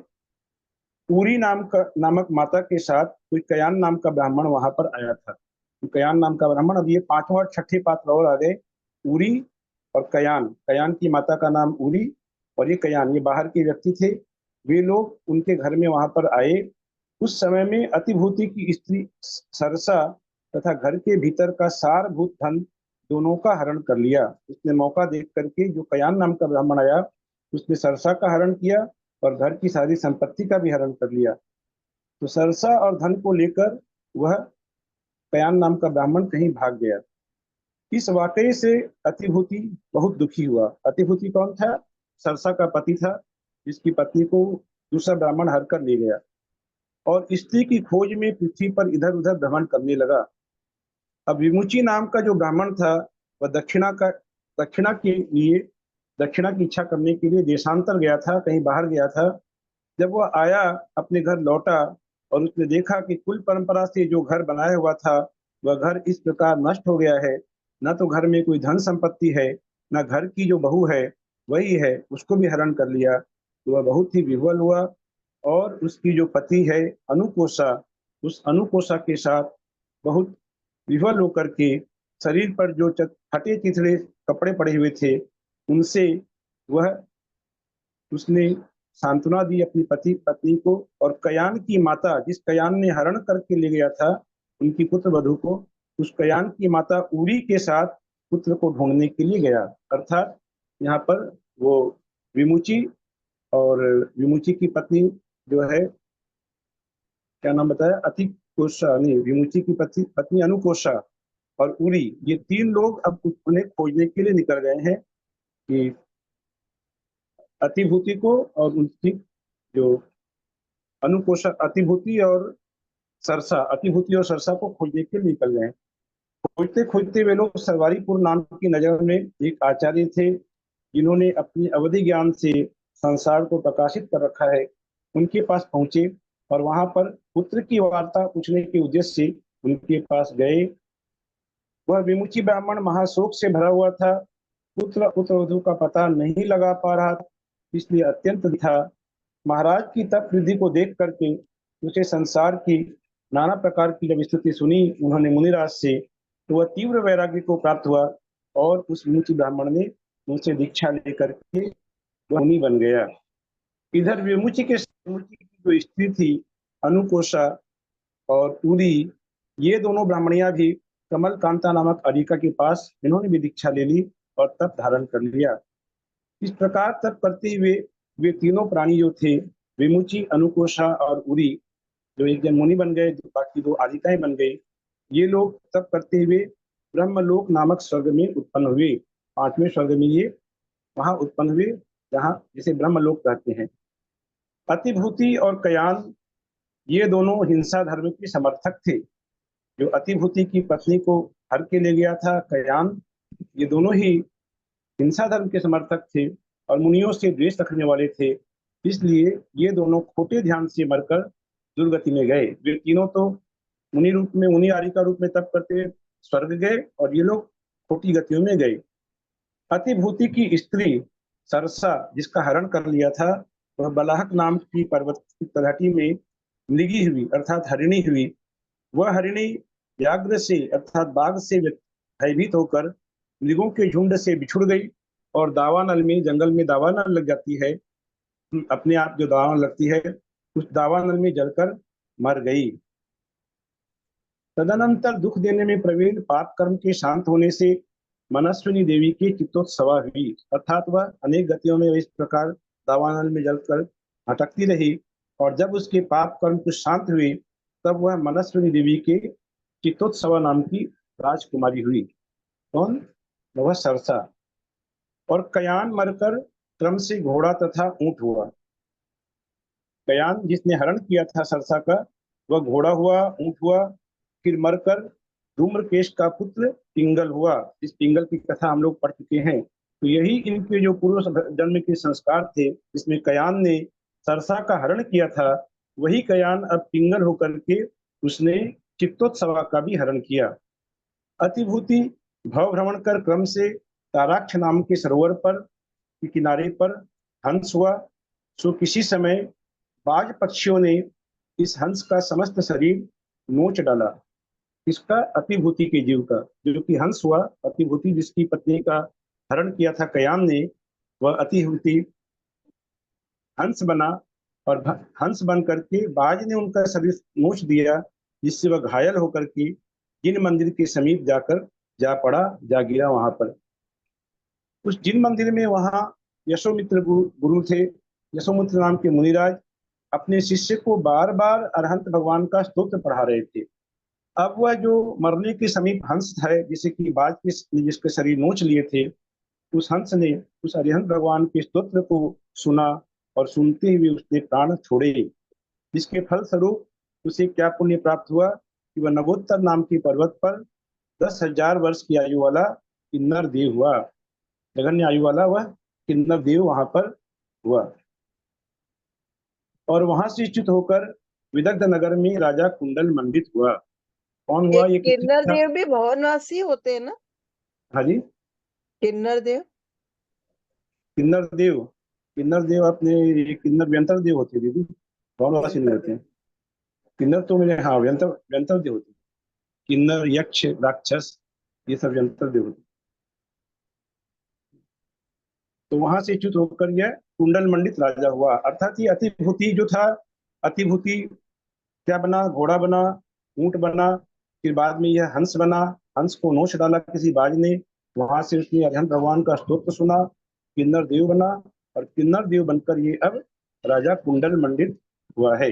Speaker 1: उरी नामक माता के साथ कोई कयान नाम का ब्राह्मण वहां पर आया था। तो कयान नाम का ब्राह्मण, अब ये 5वां और 6ठे पात्र और आ गए, उरी और कयान। कयान की माता का नाम उरी और ये कयान, ये बाहर के व्यक्ति थे। वे लोग उनके घर में वहां पर आए। उस समय में अतिभूति की स्त्री सरसा तथा घर के भीतर का सारभूत धन दोनों का हरण कर लिया। उसने मौका देख करके जो कयान नाम का ब्राह्मण आया, उसने सरसा का हरण किया और घर की सारी संपत्ति का भी हरण कर लिया। तो सरसा और धन को लेकर वह कयान नाम का ब्राह्मण कहीं भाग गया। इस वाकये से अतिभूति बहुत दुखी हुआ। अतिभूति कौन था? सरसा का पति था, जिसकी पत्नी को दूसरा ब्राह्मण हर कर ले गया, और स्त्री की खोज में पृथ्वी पर इधर उधर भ्रमण करने लगा। अब विमुची नाम का जो ब्राह्मण था, वह दक्षिणा की इच्छा करने के लिए देशांतर गया था, कहीं बाहर गया था। जब वह आया, अपने घर लौटा, और उसने देखा कि कुल परंपरा से जो घर बनाया हुआ था वह घर इस प्रकार नष्ट हो गया है। न तो घर में कोई धन संपत्ति है, न घर की जो बहू है वही है, उसको भी हरण कर लिया। तो वह बहुत ही विह्वल हुआ, और उसकी जो पति है अनुकोशा, उस अनुकोशा के साथ बहुत विह्वल होकर के शरीर पर जो फटे चिथड़े कपड़े पड़े हुए थे उनसे उसने सांत्वना दी अपनी पत्नी को। और कयान की माता, जिस कयान ने हरण करके ले गया था उनकी पुत्र वधु को, उस कयान की माता उरी के साथ पुत्र को ढूंढने के लिए गया। अर्थात यहाँ पर वो विमुची और विमुची की पत्नी जो है, क्या नाम बताया, अतिकोशा नहीं, विमुची की पत्नी अनुकोशा और उरी, ये 3 लोग अब उन्हें खोजने के लिए निकल गए हैं कि अतिभूति को और उनकी जो अनुकोशा, अतिभूति और सरसा को खोजने के लिए निकल गए। खोजते खोजते वे लोग सरवारीपुर नाम की नगर में एक आचार्य थे, जिन्होंने अपने अवधि ज्ञान से संसार को प्रकाशित कर रखा है। उनके पास पहुंचे और वहां पर पुत्र की वार्ता पूछने के उद्देश्य से उनके पास गए। वह विमुची ब्राह्मण महाशोक से भरा हुआ था। पुत्र वधु का पता नहीं लगा पा रहा था। इसलिए अत्यंत था। महाराज की तप विधि को देख करके उसे संसार की नाना प्रकार की जब स्तुति सुनी उन्होंने मुनिराज से, तो वह तीव्र वैराग्य को प्राप्त हुआ और उस मुनि ब्राह्मण ने उनसे दीक्षा लेकर के वह मुनि बन गया। इधर विमुचि की जो स्त्री थी अनुकोशा और उरी, ये दोनों ब्राह्मणियां भी कमल कांता नामक अरिका के पास इन्होंने भी दीक्षा ले ली और तप धारण कर लिया। इस प्रकार तप करते हुए वे तीनों प्राणी जो थे, विमुचि, अनुकोशा और उरी, जो एक जन मुनि बन गए, बाकी दो आदिकाएं बन गए, ये लोग तप करते हुए ब्रह्मलोक नामक स्वर्ग में उत्पन्न हुए। 5वें स्वर्ग में ये वहां उत्पन्न हुए जहां जिसे ब्रह्मलोक कहते हैं। अतिभूति और कयान ये दोनों हिंसा धर्म के समर्थक थे। जो अतिभूति की पत्नी को हर के ले गया था कयान, ये दोनों ही हिंसा धर्म के समर्थक थे और मुनियों से द्वेष रखने वाले थे। इसलिए ये दोनों खोटे ध्यान से मरकर दुर्गति में गए। वे तीनों तो मुनि रूप में, मुनि आदि का रूप में तप करते स्वर्ग गए और ये लोग खोटी गतियों में गए। अतिभूति की स्त्री सरसा, जिसका हरण कर लिया था, वह बलाहक नाम की पर्वत की तलहटी में मृगी हुई अर्थात हरिणी हुई। वह हरिणी व्याघ्र से अर्थात बाघ से भयभीत होकर मृगों के झुंड से बिछुड़ गई और दावानल में, जंगल में दावानल लग जाती है, अपने आप जो दावानल लगती है उस दावानल में जलकर मर गई। तदनंतर दुख देने में प्रवीण पाप कर्म के शांत होने से मनस्विनी देवी की चित्तोत्सवा हुई, अर्थात वह अनेक गतियों में इस प्रकार दावानल में जलकर भटकती रही और जब उसके पाप कर्म कुछ शांत हुए तब वह मनस्विनी देवी के चित्तोत्सवा नाम की राजकुमारी हुई। कौन? वह सरसा। और कयान मरकर क्रम से घोड़ा तथा ऊंट हुआ। कयान जिसने हरण किया था सरसा का, वह घोड़ा हुआ, ऊंट हुआ, फिर मरकर धूम्रकेश का पुत्र पिंगल हुआ। इस पिंगल की कथा हम लोग पढ़ चुके हैं। तो यही इनके जो पूर्व जन्म के संस्कार थे, जिसमें कयान ने सरसा का हरण किया था, वही कयान अब पिंगल होकर के उसने चित्तोत्सवा का भी हरण किया। अतिभूति भव भ्रमण कर क्रम से ताराक्ष नाम के सरोवर पर के किनारे पर हंस हुआ। सो किसी समय बाज पक्षियों ने इस हंस का समस्त शरीर नोच डाला। इसका अतिभूति के जीव का, जो कि हंस हुआ, अतिभूति जिसकी पत्नी का हरण किया था कयान ने, वह अतिभूति हंस बना और हंस बन करके बाज ने उनका शरीर नोच दिया, जिससे वह घायल होकर के जिन मंदिर के समीप जाकर जा गिरा वहां पर। उस जिन मंदिर में वहां यशोमित्र गुरु थे, यशोमित्र नाम के मुनिराज अपने शिष्य को बार बार अरहंत भगवान का स्तोत्र पढ़ा रहे थे। अब वह जो मरने के समीप हंस है, जिसे कि बाज के जिसके शरीर नोच लिए थे, उस हंस ने उस अरिहंत भगवान के स्तोत्र को सुना और सुनते हुए उसने प्राण छोड़े। जिसके फलस्वरूप उसे क्या पुण्य प्राप्त हुआ कि वह नगोत्तर नाम के पर्वत पर 10,000 वर्ष की आयु वाला किन्नर देव हुआ। जघन्य आयु वाला वह किन्नर देव वहां पर हुआ और वहां से च्युत होकर विदग्ध नगर में राजा कुंडल मंडित हुआ। कौन हुआ ये?
Speaker 4: किन्नर देव भी भवनवासी होते हैं ना?
Speaker 1: हाँ जी,
Speaker 4: किन्नर देव,
Speaker 1: किन्नर देव अपने किन्नर व्यंतर देव होते दीदी, भवनवासी नहीं होते हैं। किन्नर तो मेरे, हाँ, व्यंतर देव होते। किन्नर, यक्ष, राक्षस, ये सब व्यंतर देव होते। तो वहां से च्युत होकर यह कुंडल मंडित राजा हुआ। अर्थात ये अतिभूति जो था, अतिभूति क्या बना? घोड़ा बना, ऊंट बना, फिर बाद में यह हंस बना। हंस को नोच डाला किसी बाज ने, वहां से उसने अरिहंत भगवान का स्तोत्र सुना, किन्नर देव बना और किन्नर देव बनकर ये अब राजा कुंडल मंडित हुआ है।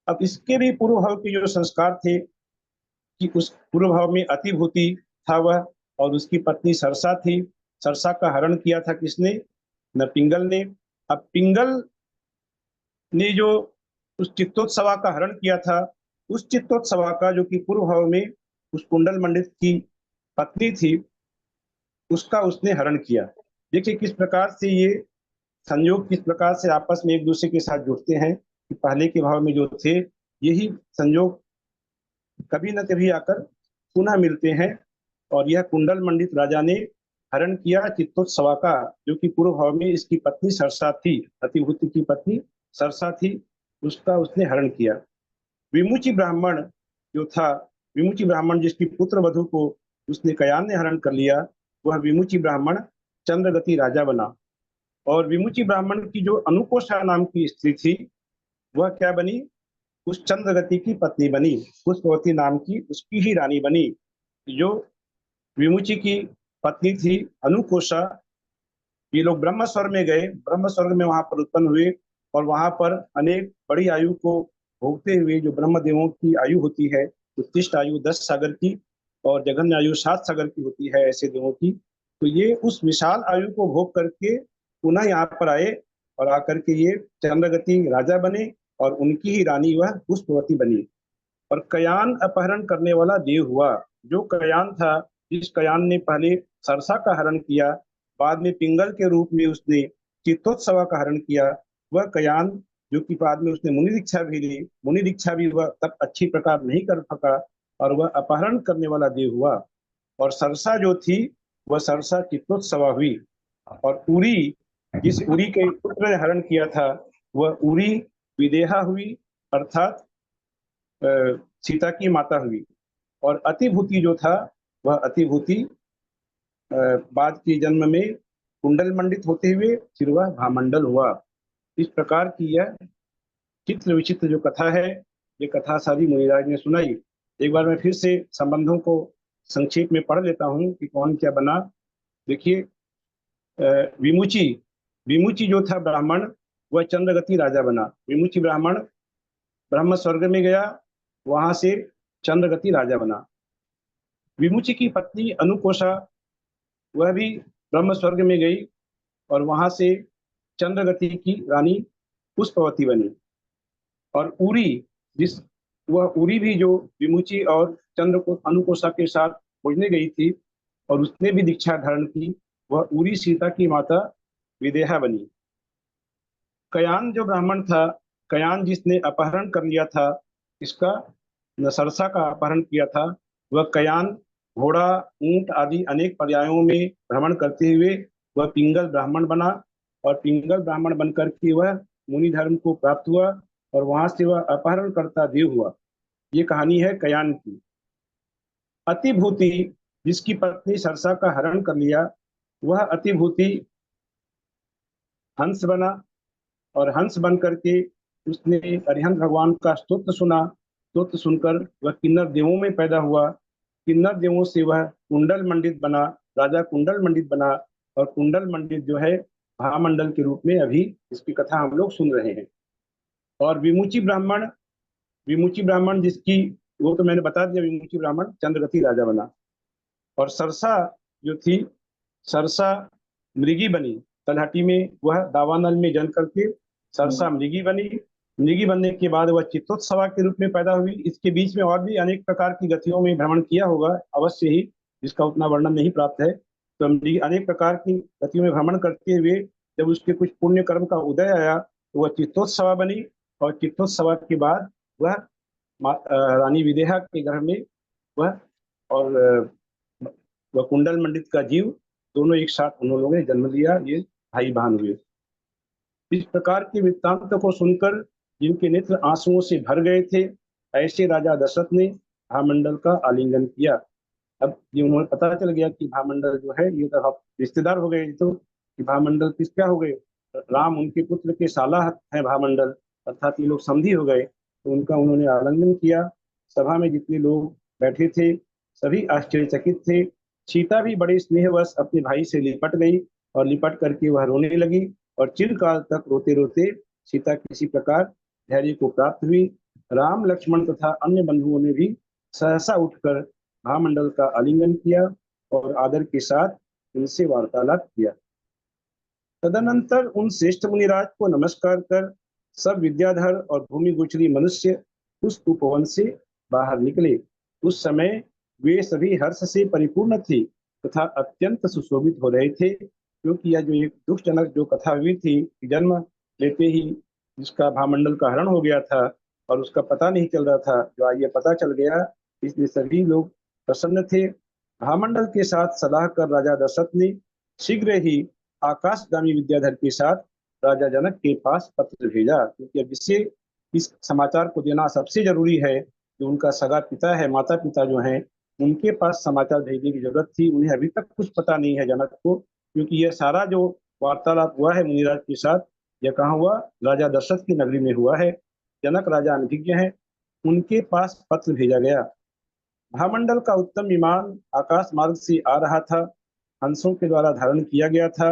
Speaker 1: अब इसके भी पूर्व भाव के जो संस्कार थे कि उस पूर्व भाव में अतिभूति था वह, और उसकी पत्नी सरसा थी। सरसा का हरण किया था किसने? न पिंगल ने। अब पिंगल ने जो उस चित्तोत्सवा का हरण किया था, उस चित्तोत्सवा का जो कि पूर्व भाव में उस कुंडल मंडित की पत्नी थी, उसका उसने हरण किया। देखिए किस प्रकार से ये संयोग किस प्रकार से आपस में एक दूसरे के साथ जुड़ते हैं कि पहले के भाव में जो थे, यही संयोग कभी न कभी आकर पुनः मिलते हैं। और यह कुंडल मंडित राजा ने हरण किया चित्तोत्सवा का, जो कि पूर्व भाव में इसकी पत्नी सरसा थी, अतिभूति की पत्नी सरसा थी, उसका उसने हरण किया। विमुची ब्राह्मण जो था, विमुची ब्राह्मण जिसकी पुत्र वधु को उसने कयान ने हरण कर लिया, वह विमुची ब्राह्मण चंद्रगति राजा बना। और विमुची ब्राह्मण की जो अनुकोषा नाम की स्त्री थी, वह क्या बनी, उस चंद्रगति की पत्नी बनी, पुष्पवती नाम की उसकी ही रानी बनी। जो विमुची की पत्नी थी अनुकोषा, ये लोग ब्रह्म स्वर्ग में गए, ब्रह्म स्वर्ग में वहां पर उत्पन्न हुए और वहां पर अनेक बड़ी आयु को भोगते हुए, जो ब्रह्म देवों की आयु होती है, उत्कृष्ट आयु 10 सागर की और जघन्य आयु 7 सागर की होती है ऐसे देवों की, तो ये उस विशाल आयु को भोग करके पुनः यहाँ पर आए और आकर के ये चंद्रगति राजा बने और उनकी ही रानी वह पुष्पवती बनी। और कयान अपहरण करने वाला देव हुआ। जो कयान था, जिस कयान ने पहले सरसा का हरण किया, बाद में पिंगल के रूप में उसने चित्तोत्सवा का हरण किया, वह कयान, जो कि बाद में उसने मुनि दीक्षा भी ली, मुनि दीक्षा भी वह तब अच्छी प्रकार नहीं कर सका और वह अपहरण करने वाला देव हुआ। और सरसा जो थी, वह सरसा चित्तोत्सवा हुई। और उरी, जिस उरी के पुत्र ने हरण किया था, वह उरी विदेहा हुई, अर्थात सीता की माता हुई। और अतिभूति जो था, वह अतिभूति बाद के जन्म में कुंडल मंडित होते हुए फिर वह भामंडल हुआ। इस प्रकार की यह चित्र विचित्र जो कथा है, ये कथा सारी मुनिराज ने सुनाई। एक बार मैं फिर से संबंधों को संक्षेप में पढ़ लेता हूँ कि कौन क्या बना। देखिए, विमुची, विमुची जो था ब्राह्मण, वह चंद्रगति राजा बना। विमुची ब्राह्मण ब्रह्म स्वर्ग में गया, वहां से चंद्रगति राजा बना। विमुची की पत्नी अनुकोषा, वह भी ब्रह्म स्वर्ग में गई और वहां से चंद्रगति की रानी पुष्पवती बनी। और उरी, जिस वह उरी भी जो विमुची और चंद्र को अनुकोषा के साथ खोजने गई थी और उसने भी दीक्षा धारण की, वह उरी सीता की माता विदेहा बनी। कयान जो ब्राह्मण था, कयान जिसने अपहरण कर लिया था, इसका सरसा का अपहरण किया था, वह कयान घोड़ा, ऊंट आदि अनेक पर्यायों में भ्रमण करते हुए वह पिंगल ब्राह्मण बना। और पिंगल ब्राह्मण बनकर के वह मुनि धर्म को प्राप्त हुआ और वहां से वह अपहरण करता देव हुआ। ये कहानी है कयान की। अतिभूति, जिसकी पत्नी सरसा का हरण कर लिया, वह अतिभूति हंस बना और हंस बन करके उसने अरिहंत भगवान का स्तोत्र सुना। स्तोत्र सुनकर वह किन्नर देवों में पैदा हुआ। किन्नर देवों से वह कुंडल मंडित बना, राजा कुंडल मंडित बना। और कुंडल मंडित जो है भामंडल के रूप में अभी इसकी कथा हम लोग सुन रहे हैं। और विमुची ब्राह्मण, विमुची ब्राह्मण जिसकी, वो तो मैंने बता दिया, विमुची ब्राह्मण चंद्रगति राजा बना। और सरसा जो थी, सरसा मृगी बनी। तलहटी में वह दावानल में जन्म करके सरसा मृगी बनी। मृगी बनने के बाद वह चित्तोत्सवा के रूप में पैदा हुई। इसके बीच में और भी अनेक प्रकार की गतियों में भ्रमण किया होगा अवश्य ही, जिसका उतना वर्णन नहीं प्राप्त है। तो मृगी अनेक प्रकार की गतियों में भ्रमण करते हुए जब उसके कुछ पुण्य कर्म का उदय आया तो वह चित्तोत्सवा बनी। और चित्तोत्सवा के बाद वह रानी विदेहा के घर में वह और वह कुंडल मंडित का जीव, दोनों एक साथ उन लोगों ने जन्म लिया। ये भाई बहन हुए। इस प्रकार के वृत्तांत को सुनकर जिनके नेत्र आंसुओं से भर गए थे, ऐसे राजा दशरथ ने भामंडल का आलिंगन किया। अब ये उन्हें पता चल गया कि भामंडल जो है ये तो रिश्तेदार हो गए, तो कि भामंडल किस क्या हो गए, राम उनके पुत्र के साला है भामंडल, अर्थात ये लोग समधी हो गए। तो उनका उन्होंने आलिंगन किया। सभा में जितने लोग बैठे थे सभी आश्चर्यचकित थे। सीता भी बड़े स्नेहवश अपने भाई से लिपट गई और लिपट करके वह रोने लगी। और चिरकाल तक रोते रोते सीता किसी प्रकार धैर्य को प्राप्त हुई। राम, लक्ष्मण तथा अन्य बंधुओं ने भी सहसा उठकर भामंडल का आलिंगन किया और आदर के साथ उनसे वार्तालाप किया। तदनंतर उन श्रेष्ठ मुनिराज को नमस्कार कर सब विद्याधर और भूमि गोचरी मनुष्य उस उपवन से बाहर निकले। उस समय वे सभी हर्ष से परिपूर्ण थे तथा अत्यंत सुशोभित हो रहे थे, क्योंकि यह जो एक दुखजनक जो कथा हुई थी, जन्म लेते ही जिसका भामंडल का हरण हो गया था और उसका पता नहीं चल रहा था, जो आज ये पता चल गया, इसलिए सभी लोग प्रसन्न थे भामंडल के साथ सलाह कर राजा दशरथ ने शीघ्र ही आकाशगामी विद्याधर के साथ राजा जनक के पास पत्र भेजा, क्योंकि अब इस समाचार को देना सबसे जरूरी है कि उनका सगा पिता है, माता पिता जो हैं, उनके पास समाचार भेजने की जरूरत थी। उन्हें अभी तक कुछ पता नहीं है जनक को, क्योंकि यह सारा जो वार्तालाप हुआ है मुनिराज के साथ, यह कहाँ हुआ? राजा दशरथ की नगरी में हुआ है। जनक राजा अनभिज्ञ हैं, उनके पास पत्र भेजा गया। भामंडल का उत्तम विमान आकाश मार्ग से आ रहा था, हंसों के द्वारा धारण किया गया था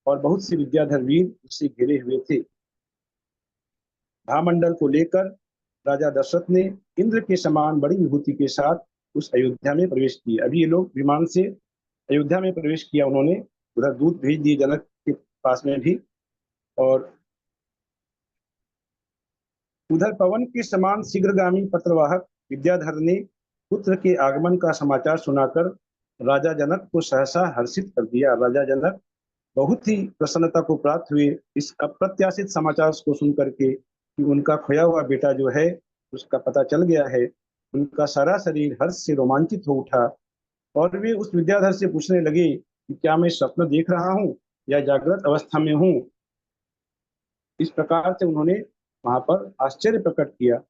Speaker 1: और बहुत से विद्याधर वीर उसे घेरे हुए थे। भामंडल को लेकर राजा दशरथ ने इंद्र के समान बड़ी विभूति के साथ उस अयोध्या में प्रवेश किया। अभी ये लोग विमान से अयोध्या में प्रवेश किया उन्होंने, उधर दूत भेज दिए जनक के पास में भी, और उधर पवन के समान शीघ्रगामी पत्रवाहक विद्याधर ने पुत्र के आगमन का समाचार सुनाकर राजा जनक को सहसा हर्षित कर दिया। राजा जनक बहुत ही प्रसन्नता को प्राप्त हुए इस अप्रत्याशित समाचार को सुनकर के कि उनका खोया हुआ बेटा जो है उसका पता चल गया है। उनका सारा शरीर हर्ष से रोमांचित हो उठा और वे उस विद्याधर से पूछने लगे कि क्या मैं स्वप्न देख रहा हूँ या जागृत अवस्था में हूँ। इस प्रकार से उन्होंने वहां पर आश्चर्य प्रकट किया।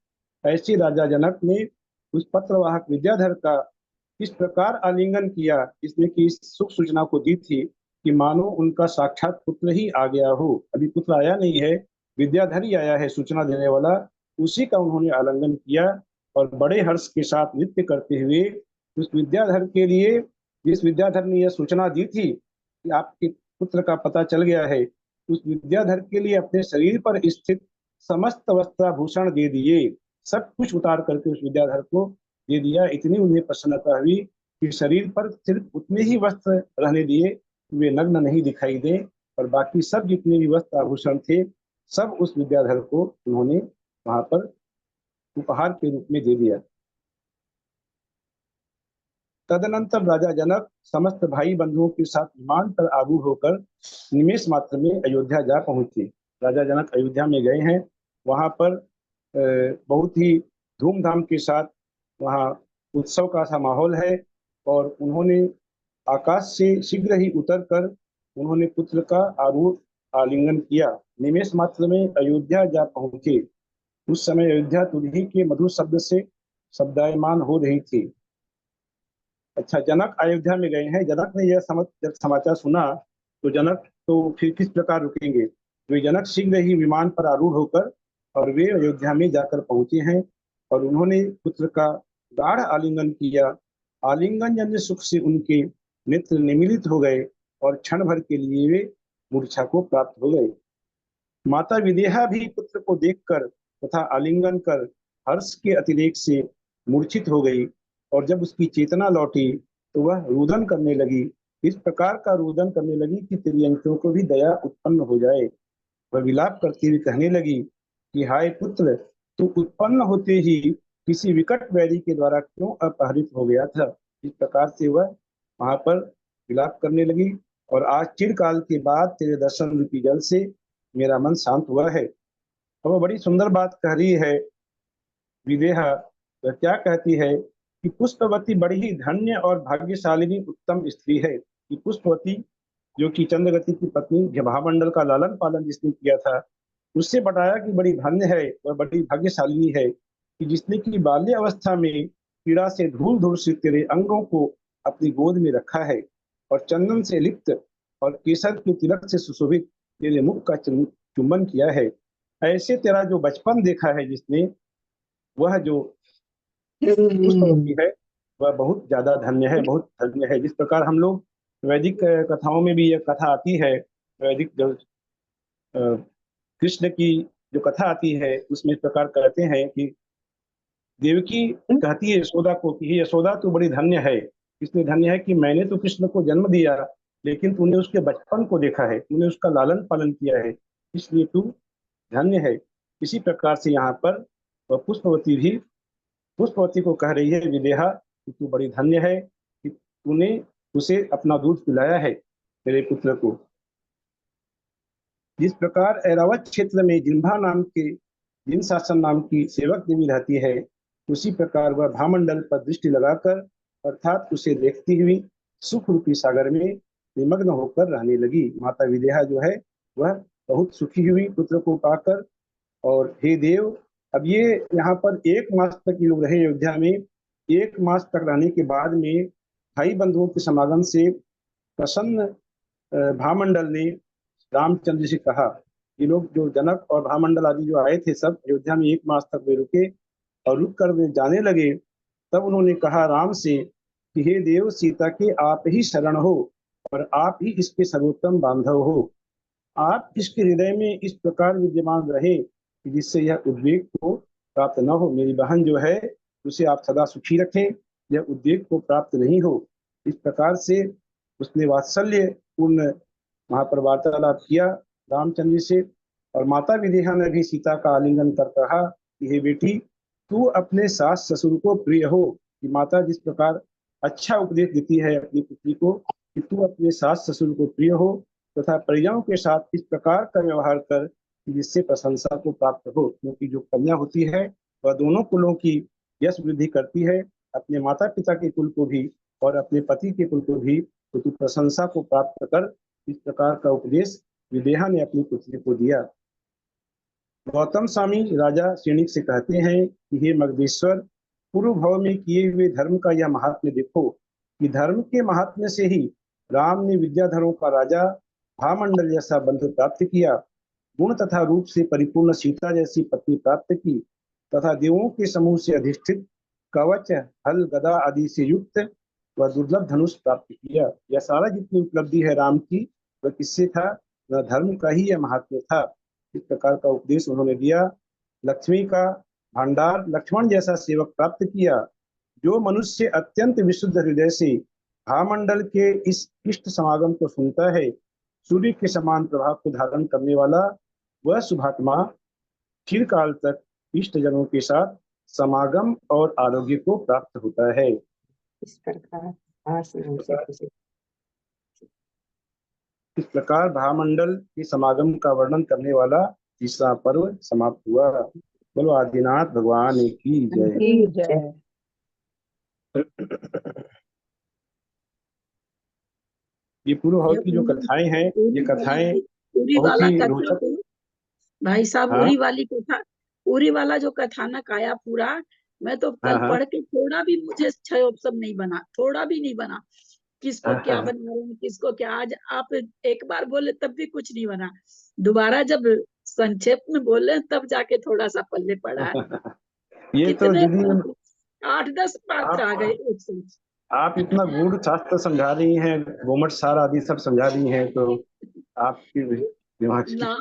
Speaker 1: ऐसे राजा जनक ने उस पत्रवाहक विद्याधर का इस प्रकार आलिंगन किया, जिसने की इस सुख सूचना को दी थी कि मानो उनका साक्षात पुत्र ही आ गया हो। अभी पुत्र आया नहीं है, विद्याधर ही आया है सूचना देने वाला, उसी का उन्होंने आलिंगन किया और बड़े हर्ष के साथ नृत्य करते हुए उस विद्याधर के लिए, जिस विद्याधर ने यह सूचना दी थी कि आपके पुत्र का पता चल गया है, उस विद्याधर के लिए अपने शरीर पर स्थित समस्त वस्त्राभूषण दे दिए, सब कुछ उतार करके उस विद्याधर को दे दिया। इतनी उन्हें प्रसन्नता हुई कि शरीर पर सिर्फ उतने ही वस्त्र रहने दिए, वे नग्न नहीं दिखाई दे, और बाकी सब जितने भी वस्त्र आभूषण थे सब उस विद्याधर को उन्होंने वहां पर उपहार के रूप में दे दिया। तदनंतर राजा जनक समस्त भाई बंधुओं के साथ विमान पर आरूढ़ होकर निमेष मात्र में अयोध्या जा पहुंचे। राजा जनक अयोध्या में गए हैं, वहां पर बहुत ही धूमधाम के साथ वहाँ उत्सव का सा माहौल है, और उन्होंने आकाश से शीघ्र ही उतरकर उन्होंने पुत्र का आरूढ़ आलिंगन किया। निमेष मात्र में अयोध्या जा पहुंचे। उस समय अयोध्या तुरही के मधुर शब्द से शब्दायमान हो रही थी। अच्छा, जनक अयोध्या में गए हैं। जनक ने यह जब समाचार सुना तो जनक तो फिर किस प्रकार रुकेंगे, तो जनक शीघ्र ही विमान पर आरूढ़ होकर और वे अयोध्या में जाकर पहुंचे हैं, और उन्होंने पुत्र का गाढ़ आलिंगन किया। आलिंगन जन्य सुख से उनके नेत्र निमीलित हो गए और क्षण भर के लिए वे मूर्छा को प्राप्त हो गए। माता विदेहा भी पुत्र को देखकर तथा आलिंगन कर हर्ष के अतिरेक से मूर्छित हो गई, और जब उसकी चेतना लौटी तो वह रुदन करने लगी। इस प्रकार का रुदन करने लगी कि त्रियंकियों को भी दया उत्पन्न हो जाए। वह विलाप करती हुई कहने लगी कि हाय पुत्र, तू उत्पन्न होते ही किसी विकट वैरी के द्वारा क्यों अपहरित हो गया था। इस प्रकार से वह वहां पर विलाप करने लगी, और आज चिरकाल के बाद तेरे दर्शन रूपी जल से मेरा मन शांत हुआ है। और वह बड़ी सुंदर बात कह रही है विदेहा। वह क्या कहती है कि पुष्पवती बड़ी ही धन्य और भाग्यशालिनी उत्तम स्त्री है। कि पुष्पवती जो कि चंद्रगति की पत्नी, भामंडल का लालन पालन जिसने किया था, उससे बताया कि बड़ी धन्य है, वह बड़ी भाग्यशालिनी है कि जिसने की बाल्य अवस्था में पीड़ा से धूल धूल से तेरे अंगों को अपनी गोद में रखा है, और चंदन से लिप्त और केसर के तिलक से सुशोभित तेरे मुख का चुंबन किया है। ऐसे तेरा जो बचपन देखा है जिसने, वह जो पुष्पवती है वह बहुत ज्यादा धन्य है, बहुत धन्य है। जिस प्रकार हम लोग वैदिक कथाओं में भी यह कथा आती है, वैदिक जो कृष्ण की जो कथा आती है उसमें इस प्रकार कहते हैं कि देवकी कहती है यशोदा को कि यशोदा तू बड़ी धन्य है। इसलिए धन्य है कि मैंने तो कृष्ण को जन्म दिया, लेकिन तूने उसके बचपन को देखा है, तूने उसका लालन पालन किया है, इसलिए तू धन्य है। इसी प्रकार से यहाँ पर पुष्पवती भी पुष्पवती को कह रही है विदेहा कि तू बड़ी धन्य है कि तूने उसे अपना दूध पिलाया है मेरे पुत्र को। जिस प्रकार ऐरावत क्षेत्र में जिन्भा नाम के जिन शासन नाम की सेवक देवी रहती है, उसी प्रकार वह भामंडल पर दृष्टि लगाकर अर्थात उसे देखती हुई सुख रूपी सागर में निमग्न होकर रहने लगी। माता विदेहा जो है वह बहुत सुखी हुई पुत्र को पाकर। और हे देव, अब ये यहाँ पर 1 मास तक ये लोग रहे अयोध्या में। 1 मास तक रहने के बाद में भाई बंधुओं के समागम से प्रसन्न भामंडल ने रामचंद्र से कहा, ये लोग जो जनक और भामंडल आदि जो आए थे सब अयोध्या में 1 मास तक वे रुके और रुक कर वे जाने लगे। तब उन्होंने कहा राम से कि हे देव, सीता के आप ही शरण हो और आप ही इसके सर्वोत्तम बांधव हो। आप इसके हृदय में इस प्रकार विद्यमान रहे कि जिससे यह उद्वेग को प्राप्त न हो। मेरी बहन जो है उसे आप सदा सुखी रखें, यह उद्वेग को प्राप्त नहीं हो। इस प्रकार से उसने वात्सल्य पूर्ण वहां पर वार्तालाप किया रामचंद्र से। और माता विदेहा ने भी सीता का आलिंगन कर कहा कि हे बेटी, तू अपने सास ससुर को प्रिय हो। कि माता जिस प्रकार अच्छा उपदेश देती है अपनी पुत्री को कि तू अपने सास ससुर को प्रिय हो तथा परिजनों के साथ इस प्रकार का व्यवहार कर जिससे प्रशंसा को प्राप्त हो। क्योंकि जो कन्या होती है वह दोनों कुलों की यश वृद्धि करती है, अपने माता पिता के कुल को भी और अपने पति के कुल को भी। तो तू प्रशंसा को प्राप्त कर। इस प्रकार का उपदेश विदेहा ने अपनी पुत्री को दिया। गौतम स्वामी राजा श्रेणिक से कहते हैं कि हे मगधेश्वर, पूर्व भव में किए हुए धर्म का यह महात्म्य देखो कि धर्म के महात्म्य से ही राम ने विद्याधरों का राजा भामंडल जैसा बंधु प्राप्त किया, गुण तथा रूप से परिपूर्ण सीता जैसी पत्नी प्राप्त की तथा देवों के समूह से अधिष्ठित कवच हल गदा आदि से युक्त वह दुर्लभ धनुष प्राप्त किया। यह सारा जितनी उपलब्धि है राम की वह किससे था? वह धर्म का ही यह महात्म्य था। इस प्रकार का उपदेश उन्होंने दिया। लक्ष्मी का भंडार लक्ष्मण जैसा सेवक प्राप्त किया। जो मनुष्य अत्यंत विशुद्ध हृदय से भामंडल के इस इष्ट समागम को सुनता है, सूर्य के समान प्रभाव को धारण करने वाला वह शुभात्मा चिरकाल तक इष्ट जनों के साथ समागम और आरोग्य को प्राप्त होता है।
Speaker 4: इस प्रकार
Speaker 1: इस प्रकार भामंडल के समागम का वर्णन करने वाला तीसरा पर्व समाप्त हुआ। बोलो आदिनाथ भगवान की जय। ये पूर्व भाव की जो कथाएं हैं, ये कथाएं
Speaker 5: पूरी
Speaker 1: बहुत
Speaker 5: वाला
Speaker 1: ही
Speaker 5: कथा
Speaker 1: रोचक।
Speaker 5: तो भाई साहब,
Speaker 1: हाँ?
Speaker 5: उरी वाली कथा, उरी वाला जो कथानक आया पूरा, मैं तो कल
Speaker 1: हाँ,
Speaker 5: पढ़ के थोड़ा भी मुझे 6 ऑप्शन नहीं बना, थोड़ा भी नहीं बना। किसको क्या
Speaker 1: हाँ।
Speaker 5: बना रहे हैं, किसको क्या। आज आप एक बार बोले तब भी कुछ नहीं बना, दोबारा जब संक्षेप में बोले तब जाके थोड़ा सा पल्ले पड़ा है।
Speaker 1: ये तो
Speaker 5: कितने
Speaker 1: दीदी
Speaker 5: 8-10 पात्र आ गए एक साथ।
Speaker 1: आप इतना गूढ़ शास्त्र समझा रही हैं, गोमट सार आदि सब समझा रही हैं, तो आपकी दिमाग
Speaker 5: नाम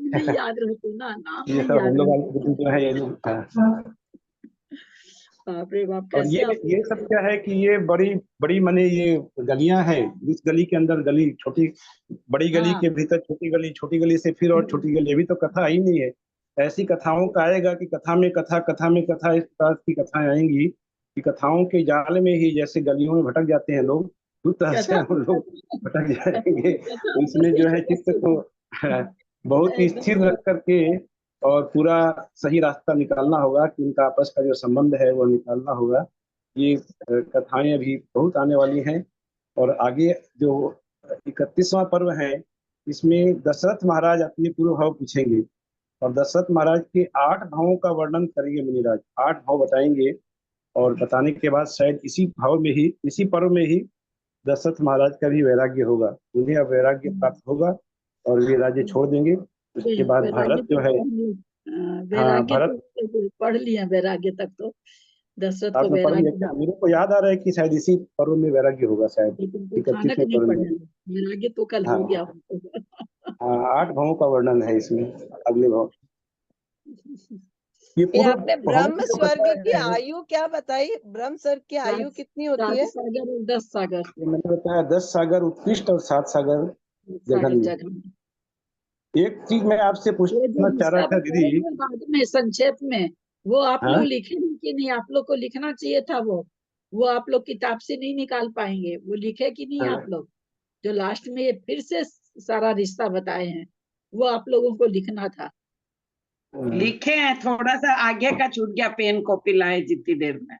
Speaker 5: नहीं याद रहते ना, नाम
Speaker 1: ये
Speaker 5: नहीं
Speaker 1: सब हम
Speaker 5: याद
Speaker 1: लोग
Speaker 5: रहते।
Speaker 1: जो है ये
Speaker 5: बाप रे बाप,
Speaker 1: और
Speaker 5: कैसे आप
Speaker 1: ये सब क्या है कि ये बड़ी बड़ी माने ये गलियां हैं। इस गली के अंदर गली छोटी, बड़ी गली
Speaker 5: हाँ
Speaker 1: के भीतर छोटी गली, छोटी गली से फिर और छोटी गली। अभी तो कथा ही नहीं है। ऐसी कथाओं का आएगा कि कथा में कथा, कथा में कथा, इस प्रकार की कथाएं आएंगी कि कथाओं के जाल में ही जैसे गलियों में भटक जाते हैं लोग, उस तरह से
Speaker 5: कथा
Speaker 1: हम लोग भटक जाएंगे।
Speaker 5: कथा
Speaker 1: तो इसमें जो है चित्त को बहुत ही स्थिर
Speaker 5: एकदम
Speaker 1: रख करके और पूरा सही रास्ता निकालना होगा कि इनका आपस का जो संबंध है वो निकालना होगा। ये कथाएं अभी बहुत आने वाली हैं। और आगे जो 31वां पर्व है, इसमें दशरथ महाराज अपने पूर्व भाव पूछेंगे और दशरथ महाराज के 8 भावों का वर्णन करेंगे मुनिराज। 8 भाव बताएंगे और बताने के बाद शायद इसी भाव में ही, इसी पर्व में ही दशरथ महाराज का भी वैराग्य होगा। उन्हें अब वैराग्य प्राप्त होगा और वे राज्य छोड़ देंगे। उसके बाद
Speaker 5: वैराग्य
Speaker 1: भारत जो
Speaker 5: तो
Speaker 1: है, हाँ
Speaker 5: वैराग्य
Speaker 1: भारत,
Speaker 5: तो पढ़ लिया, वैराग्य तक तो दशरथ को
Speaker 1: आपने पढ़ लिया
Speaker 5: वैराग्य।
Speaker 1: क्या? मेरे को याद आ रहा है कि शायद इसी पर्व में वैराग्य होगा, शायद
Speaker 5: लेकिन तो खानक
Speaker 1: 31वें
Speaker 5: नहीं
Speaker 1: पर्व में।
Speaker 5: पढ़े, वैराग्य तो कल
Speaker 1: हाँ
Speaker 5: हो गया।
Speaker 1: हाँ, 8 भावों का वर्णन है इसमें। अगले भाव ये
Speaker 4: ये
Speaker 1: पूर्व
Speaker 4: आपने
Speaker 1: भाव
Speaker 4: ब्रह्म
Speaker 1: की जो
Speaker 4: स्वर्ग
Speaker 1: कथा
Speaker 4: की
Speaker 1: है,
Speaker 4: आयु क्या बताई? ब्रह्म स्वर्ग की आयु
Speaker 5: सात
Speaker 4: कितनी होती
Speaker 5: सात
Speaker 4: है?
Speaker 5: सागर और 10 सागर,
Speaker 1: ये मैंने बताया 10 सागर उत्कृष्ट और 7 सागर
Speaker 5: सागर
Speaker 1: जघन्य।
Speaker 5: जगह में।
Speaker 1: एक चीज मैं आपसे
Speaker 5: ये जो
Speaker 1: पूछना चाह रहा
Speaker 5: जिसका
Speaker 1: था दीदी।
Speaker 5: बताएंगे बाद में संक्षेप में, वो आप लोग
Speaker 1: हाँ
Speaker 5: लिखेंगे कि नहीं? आप लोग को लिखना चाहिए था वो आप लोग किताब से नहीं निकाल पाएंगे। वो लिखे कि नहीं आप
Speaker 1: हाँ,
Speaker 5: लोग? जो लास्ट में ये फिर से सारा रिश्ता बताए हैं, वो आप लोगों को लिखना था।
Speaker 7: लिखे हैं, थोड़ा सा आगे का छूट गया, पेन कॉपी लाए जितनी देर में।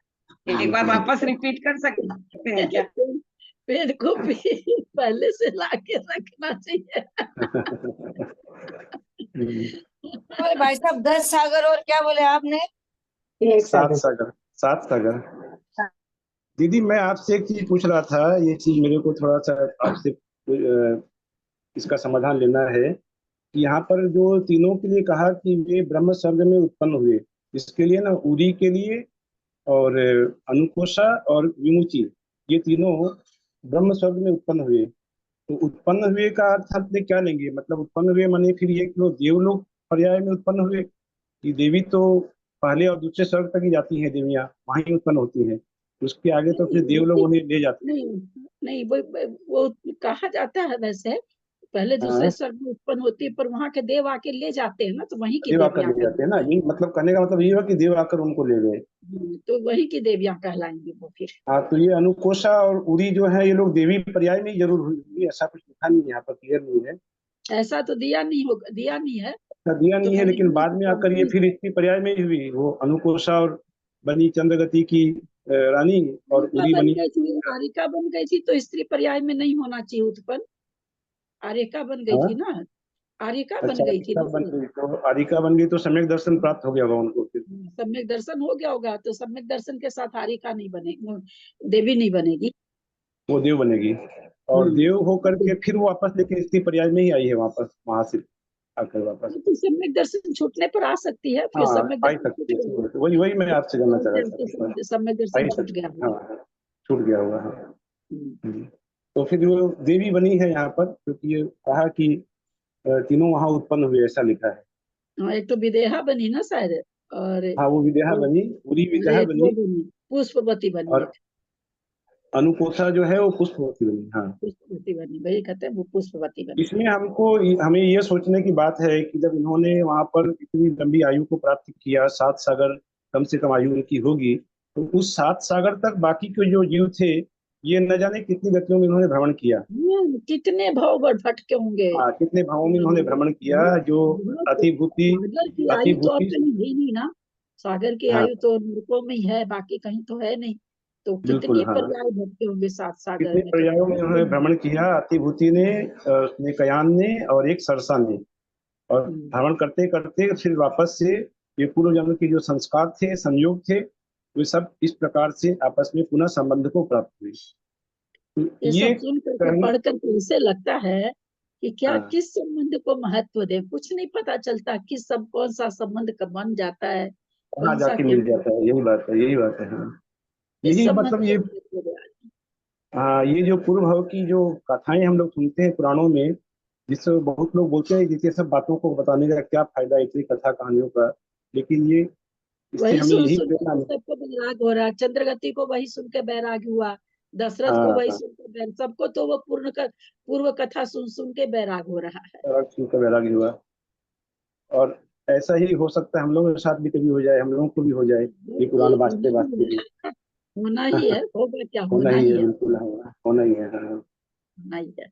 Speaker 7: एक बार वापस रिपीट कर सकते हैं क्या?
Speaker 5: पेड़ को भी पहले से ला के रखना चाहिए।
Speaker 6: अरे भाई साहब 10 सागर और क्या बोले आपने?
Speaker 1: सात सागर, सात सागर। दीदी मैं आपसे एक चीज पूछ रहा था, ये चीज मेरे को थोड़ा सा आपसे इसका समाधान लेना है कि यहाँ पर जो तीनों के लिए कहा कि वे ब्रह्म स्वर्ग में उत्पन्न हुए, इसके लिए ना उरी के लिए और अनुकोशा और विमुची, ये तीनों ब्रह्म स्वर्ग में उत्पन्न हुए। तो उत्पन्न हुए का अर्थ आपने क्या लेंगे? मतलब उत्पन्न हुए माने फिर ये कि वो देवलोक पर्याय में उत्पन्न हुए, कि देवी तो पहले और दूसरे स्वर्ग तक ही जाती हैं, देवियां वहां ही उत्पन्न होती हैं, उसके आगे तो फिर देवलोग उन्हें ले जाते हैं।
Speaker 5: नहीं नहीं, वो कहा जाता है वैसे पहले दूसरे
Speaker 1: हाँ,
Speaker 5: स्वर्ग में उत्पन्न होती है, पर वहां के देव आके ले जाते हैं ना, तो वहीं की
Speaker 1: देव आकर
Speaker 5: देवियां
Speaker 1: ले जाते हैं ना, ये मतलब कहने का मतलब ये है कि देव आकर उनको ले गए।
Speaker 5: तो वहीं की देवियां कहलाएंगी वो फिर।
Speaker 1: हाँ, तो ये अनुकोशा और उरी जो है ये लोग देवी पर्याय में ही जरूर हुई होंगी, ऐसा कुछ लिखा नहीं है यहाँ पर, क्लियर नहीं है।
Speaker 5: ऐसा तो दिया नहीं है।
Speaker 1: ऐसा दिया
Speaker 5: तो
Speaker 1: नहीं है, लेकिन बाद में आकर ये फिर स्त्री पर्याय में ही हुई, वो अनुकोशा और बनी चंद्रगति की रानी, और
Speaker 5: आरिका
Speaker 1: उरी
Speaker 5: बन
Speaker 1: बनी।
Speaker 5: गई थी, आरिका बन गई थी तो स्त्री पर्याय में नहीं होना चाहिए उत्पन्न। आरिका बन गई
Speaker 1: हाँ,
Speaker 5: थी ना, आरिका बन
Speaker 1: अच्छा,
Speaker 5: गई थी
Speaker 1: आरिका
Speaker 5: ना
Speaker 1: बन
Speaker 5: फिर।
Speaker 1: गई तो आरिका बन गई तो सम्यक दर्शन प्राप्त हो गया होगा उनको फिर।
Speaker 5: सम्यक दर्शन हो गया होगा, तो सम्यक दर्शन के साथ आरिका नहीं बनेगी, देवी नहीं बनेगी।
Speaker 1: वो देव बनेगी, और देव होकर के फिर वो वापस लेके स्त्री पर्याय में ही आई है वापस, वहां से आकर वापस।
Speaker 5: तो सम्यक दर्शन छूटने पर आ सकती है, फिर
Speaker 1: हाँ,
Speaker 5: सम्यक
Speaker 1: आई
Speaker 5: दर्शन छूट
Speaker 1: सकती है,
Speaker 5: गया
Speaker 1: वही वही मैं आपसे जानना चाह रहा था,
Speaker 5: तो सम्यक दर्शन
Speaker 1: आई
Speaker 5: छूट
Speaker 1: सकती,
Speaker 5: गया
Speaker 1: हाँ
Speaker 5: होगा।
Speaker 1: हाँ, छूट गया होगा, हाँ।
Speaker 5: हम्म।
Speaker 1: हम्म। तो फिर वो देवी बनी है यहाँ पर, क्योंकि ये कहा कि तीनों वहां उत्पन्न हुए, ऐसा लिखा है।
Speaker 5: हाँ, एक तो विदेहा बनी ना शायद, और
Speaker 1: हाँ, वो विदेहा
Speaker 5: वो
Speaker 1: बनी, पूरी
Speaker 5: और
Speaker 1: विदेहा
Speaker 5: एक वो
Speaker 1: बनी,
Speaker 5: बनी, पुष्पवती बनी,
Speaker 1: और
Speaker 5: एक
Speaker 1: अनुकोसा जो है वो पुष्पवती बनी। हाँ,
Speaker 5: पुष्पवती बनी, वही कहते हैं वो पुष्पवती बनी।
Speaker 1: इसमें हमें ये सोचने की बात है कि जब इन्होंने वहां पर इतनी लंबी आयु को प्राप्त किया, सात सागर कम से कम आयु उनकी होगी, तो उस सात सागर तक बाकी के जो जीव थे, ये न जाने कितनी गतियों में इन्होंने भ्रमण किया।
Speaker 5: कितने भाव भटके होंगे।
Speaker 1: हाँ, कितने भावों में इन्होंने भ्रमण किया, जो अतिभूति,
Speaker 5: सागर की आयु तो और
Speaker 1: अतिभूति।
Speaker 5: कहीं है नहीं ना, सागर की
Speaker 1: हाँ,
Speaker 5: आयु तो नरकों में ही है, बाकी कहीं तो है नहीं। तो
Speaker 1: बिल्कुल,
Speaker 5: कितनी
Speaker 1: हाँ,
Speaker 5: पर्याय भटके होंगे सात सागर
Speaker 1: कितने
Speaker 5: में, तो
Speaker 1: पर्यायों में उन्होंने भ्रमण किया, अतिभूति ने, उसने कयान ने, और एक सरसा ने, और भ्रमण करते करते फिर वापस से ये पूर्व जन्म के जो संस्कार थे, संयोग थे, वे सब इस प्रकार से आपस में पुनः संबंध को प्राप्त हुए। तो
Speaker 5: ये
Speaker 1: ये
Speaker 5: सब सुन करके पढ़ करके ऐसे लगता है कि क्या
Speaker 1: हाँ,
Speaker 5: किस संबंध को महत्व दे, कुछ नहीं पता चलता किस सब कौन सा संबंध का बन जाता है,
Speaker 1: कहाँ
Speaker 5: कौन सा
Speaker 1: जाके
Speaker 5: क्या,
Speaker 1: मिल जाता है, यही बात है, यही बात है, हाँ।
Speaker 5: किस
Speaker 1: यही
Speaker 5: संबंध
Speaker 1: मतलब
Speaker 5: को
Speaker 1: ये,
Speaker 5: महत्व दे।
Speaker 1: हाँ, ये जो पूर्व भाव की जो कथाएं हम लोग सुनते हैं पुराणों में, जिससे बहुत लोग बोलते हैं कि ये सब बातों को बताने का क्या फायदा है, इतनी कथा कहानियों का, लेकिन ये, इससे
Speaker 5: वही
Speaker 1: हमें
Speaker 5: सुन
Speaker 1: यही
Speaker 5: सुन
Speaker 1: प्रेरणा
Speaker 5: के सबको बैराग हो रहा है, चंद्रगति को वही सुन के बैराग हुआ, दशरथ को
Speaker 1: हाँ
Speaker 5: वही
Speaker 1: हाँ,
Speaker 5: सुन के बैराग, सबको तो वो पूर्व कथा सुन सुन के बैराग हो रहा है।
Speaker 1: का वैराग्य हुआ। और ऐसा ही हो सकता है हम लोगों के साथ भी कभी हो जाए, हम लोगों को भी हो जाए, ये कुरान वास्ते वास्ते भी।
Speaker 5: होना ही है, होगा क्या,
Speaker 1: होना
Speaker 5: होना
Speaker 1: ही
Speaker 5: ही
Speaker 1: है,
Speaker 5: है,
Speaker 1: बिल्कुल होना ही है, हाँ।
Speaker 5: होना ही है।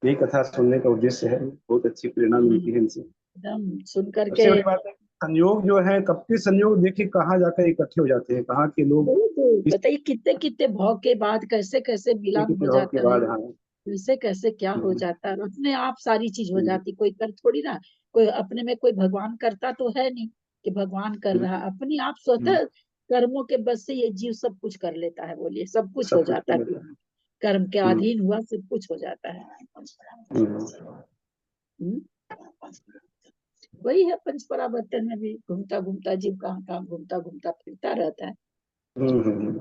Speaker 1: यही कथा सुनने का उद्देश्य है, बहुत अच्छी प्रेरणा मिलती है इनसे।
Speaker 5: एकदम सुन करके।
Speaker 1: सबसे बड़ी बात है कि संयोग जो है, कब के संयोग देखिए कहाँ जाकर इकट्ठे हो जाते हैं, कहाँ के लोग
Speaker 5: तो
Speaker 1: इस
Speaker 5: बताइए कितने कितने भाव के बाद कैसे कैसे मिलान हो
Speaker 1: प्रभाव के
Speaker 5: जाता है,
Speaker 1: बाद, हाँ।
Speaker 5: कैसे कैसे क्या हो
Speaker 1: हम्म,
Speaker 5: जाता है, अपने आप सारी चीज हो
Speaker 1: हम्म,
Speaker 5: जाती, कोई कर थोड़ी ना, कोई अपने में कोई भगवान करता तो है नहीं कि भगवान कर रहा,
Speaker 1: बिल्कुल,
Speaker 5: अपने आप
Speaker 1: हम्म,
Speaker 5: स्वतः कर्मों के बस से ये जीव सब कुछ कर लेता है, बोलिए सब कुछ हो
Speaker 1: सब कुछ
Speaker 5: जाता
Speaker 1: कर
Speaker 5: है,
Speaker 1: लेता है।
Speaker 5: कर्म के
Speaker 1: हम्म,
Speaker 5: अधीन हुआ सब कुछ हो जाता है।
Speaker 1: हम्म,
Speaker 5: हम्म? वही है पंच परावर्तन में भी, घूमता घूमता जीव कहाँ कहाँ घूमता घूमता फिरता रहता है।
Speaker 1: हम्म, हम्म।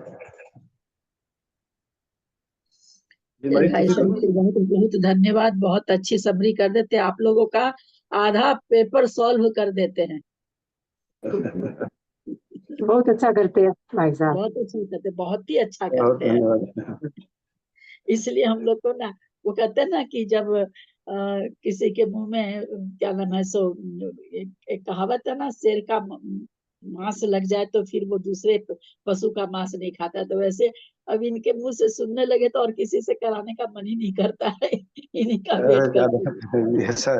Speaker 1: ये
Speaker 5: चल
Speaker 1: बड़ी
Speaker 5: भाई
Speaker 1: खुशी की
Speaker 5: साहब, बहुत बहुत धन्यवाद, बहुत अच्छी समरी कर देते आप लोगों का, आधा पेपर सॉल्व कर देते हैं।
Speaker 8: बहुत अच्छा करते हैं भाई साहब।
Speaker 5: बहुत अच्छा करते, बहुत ही अच्छा
Speaker 1: बहुत
Speaker 5: करते हैं।
Speaker 1: धन्यवाद।
Speaker 5: इसलिए हम लोग को ना, वो कहते हैं ना कि जब किसी के मुंह में क्या नाम है सो, एक कहावत है ना, शेर का मांस लग जाए तो फिर वो दूसरे पशु का मांस नहीं खाता, तो वैसे अब इनके मुंह से सुनने लगे तो और किसी से कराने का मन ही नहीं करता है, इन्हीं का वेट करते हैं।
Speaker 1: ऐसा,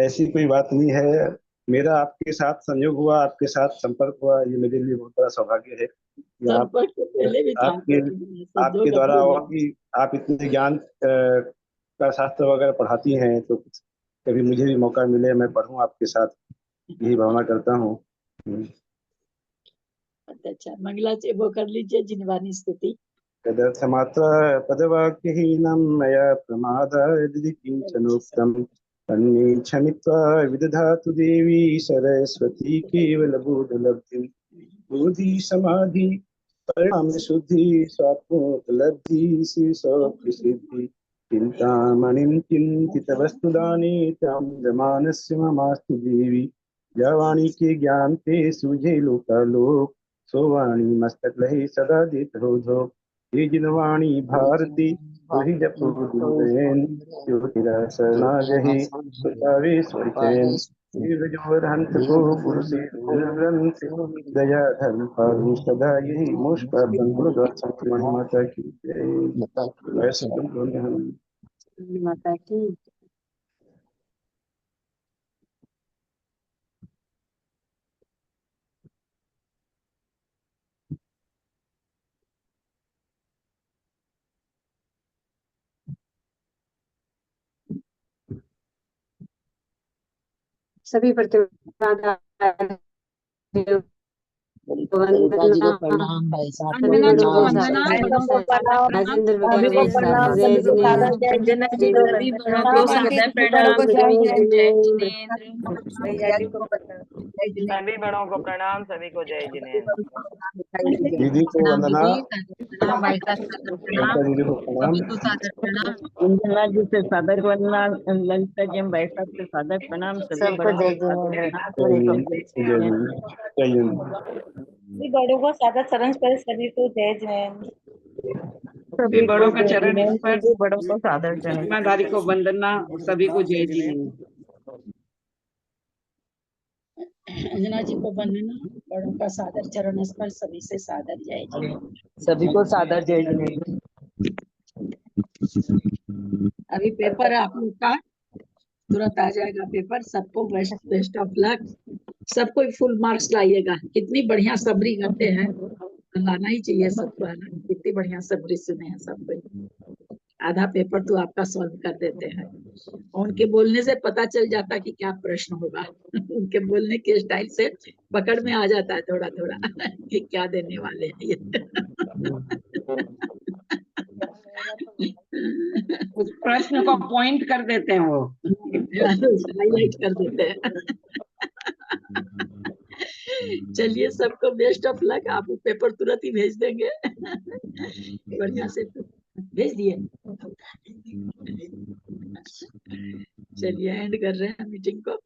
Speaker 1: ऐसी कोई बात नहीं है। मेरा आपके साथ संयोग हुआ, आपके साथ संपर्क हुआ, ये मेरे लिए बहुत बड़ा सौभाग्य है। आप
Speaker 5: संपर्क तो पहले भी था,
Speaker 1: आपके
Speaker 5: सब
Speaker 1: आपके
Speaker 5: लोग
Speaker 1: द्वारा
Speaker 5: अपने
Speaker 1: और भी आप इतने ज्ञान का शास्त्र वगैरह पढ़ाती हैं, तो कभी मुझे भी मौका मिले मैं पढ़ूं आपके साथ, यही भावना करता हूँ।
Speaker 5: अच्छा, मंगला से वो कर लीजिए जिनवानी स्तुति।
Speaker 1: तदर्थमात्र पदवाक्यहीनं मया प्रमादाद् किञ्चनोक्तं तन्मे क्षमित्वा विदधातु देवी सरस्वती केवलबोधलब्धिं। बोधि समाधि परिणाम शुद्धि स्वात्मोपलब्धि सिद्धि चिंतामणिं चिन्तितवस्तुदाने तां जमानस्य ममास्तु देवी। या वाणी के ज्ञान ते सूझे लोकालोक, सो वाणी मस्तक लहे सदा देत हो। ये जिनवाणी भारती वही जपो दिनदयन, ज्योतिरा शरणागहि सुतावे स्वचैन। हंत को पुरुषे ग्रंथ, दया धर्म पालु सदा यही मोक्ष प्राप्तन गुरु माता की जय। ऐसे हम
Speaker 8: माता की। सभी प्रतिवाद
Speaker 6: सरिता जी को प्रणाम, भाई साहब को
Speaker 8: सभी बड़ों
Speaker 7: अंजना जी को
Speaker 8: को
Speaker 6: प्रणाम,
Speaker 7: वंदना,
Speaker 8: सादर
Speaker 7: बड़ों को प्रणाम,
Speaker 8: राजेंद्र
Speaker 3: सभी को
Speaker 8: विक्रम
Speaker 3: प्रणाम,
Speaker 8: जय
Speaker 3: सभी को सादर
Speaker 8: जिनेन्द्र
Speaker 3: जय जिनेन्द्र
Speaker 8: जय
Speaker 7: सभी बड़ों
Speaker 8: जिनेन्द्र
Speaker 7: को
Speaker 6: बाकी
Speaker 7: सादर
Speaker 6: सभी बड़ों को
Speaker 7: प्रणाम,
Speaker 6: जय
Speaker 8: जय
Speaker 6: जय
Speaker 8: जिनेन्द्र
Speaker 6: जिनेन्द्र।
Speaker 3: भैया जी को प्रणाम, सभी बड़ों को प्रणाम, सभी को जय जिनेन्द्र।
Speaker 1: दीदी को
Speaker 6: प्रणाम
Speaker 1: वंदना,
Speaker 6: दीदी, प्रणाम भाई साहब, सादर प्रणाम,
Speaker 1: ललिता दीदी को प्रणाम।
Speaker 6: सभी को सादर प्रणाम।
Speaker 3: अंजना जी से सादर वंदना, ललिता जी भाई साहब से सादर प्रणाम, सभी
Speaker 8: सबको
Speaker 3: बड़ों
Speaker 8: जय
Speaker 3: को सादर
Speaker 8: जिनेन्द्र।
Speaker 3: प्रणाम,
Speaker 1: जय
Speaker 3: सभी को
Speaker 1: हिंद,
Speaker 3: जय
Speaker 1: जय
Speaker 3: जिनेन्द्र।
Speaker 1: हिंद, जय हिंद।
Speaker 9: सभी बड़ों को सादर चरण पर सभी को जय जिनेन्द्र।
Speaker 7: सभी
Speaker 3: सभी को
Speaker 7: बड़ों का
Speaker 3: जय
Speaker 7: चरण
Speaker 3: जिनेन्द्र,
Speaker 7: स्पर्श,
Speaker 3: सभी बड़ों को सादर चरण।
Speaker 7: महिमाधारी को वंदना, सभी को जय जिनेन्द्र।
Speaker 5: अंजना जी को वंदना, बड़ों का सादर चरण स्पर्श, सभी से सादर जय जिनेन्द्र।
Speaker 3: सभी को सादर जय जिनेन्द्र।
Speaker 5: अभी पेपर है आप लोग का, तुरंत आ जाएगा पेपर। सबको बेस्ट बेस्ट ऑफ लक, सबको फुल मार्क्स लाइएगा। कितनी बढ़िया सबरी करते हैं, लाना ही चाहिए सबको, है ना। कितनी बढ़िया सबरी सुने हैं सबको। आधा पेपर तो आपका सॉल्व कर देते हैं। उनके बोलने से पता चल जाता कि क्या प्रश्न होगा। उनके बोलने के स्टाइल से पकड़ में आ जाता है थोड़ा थोड़ा कि क्या देने वाले हैं ये।
Speaker 7: उस प्रश्न को पॉइंट कर देते हैं वो।
Speaker 5: हाईलाइट कर देते हैं। चलिए, सबको बेस्ट ऑफ लक। आप पेपर तुरंत ही भेज देंगे। बढ़िया से भेज दिए। चलिए, एंड कर रहे हैं मीटिंग को।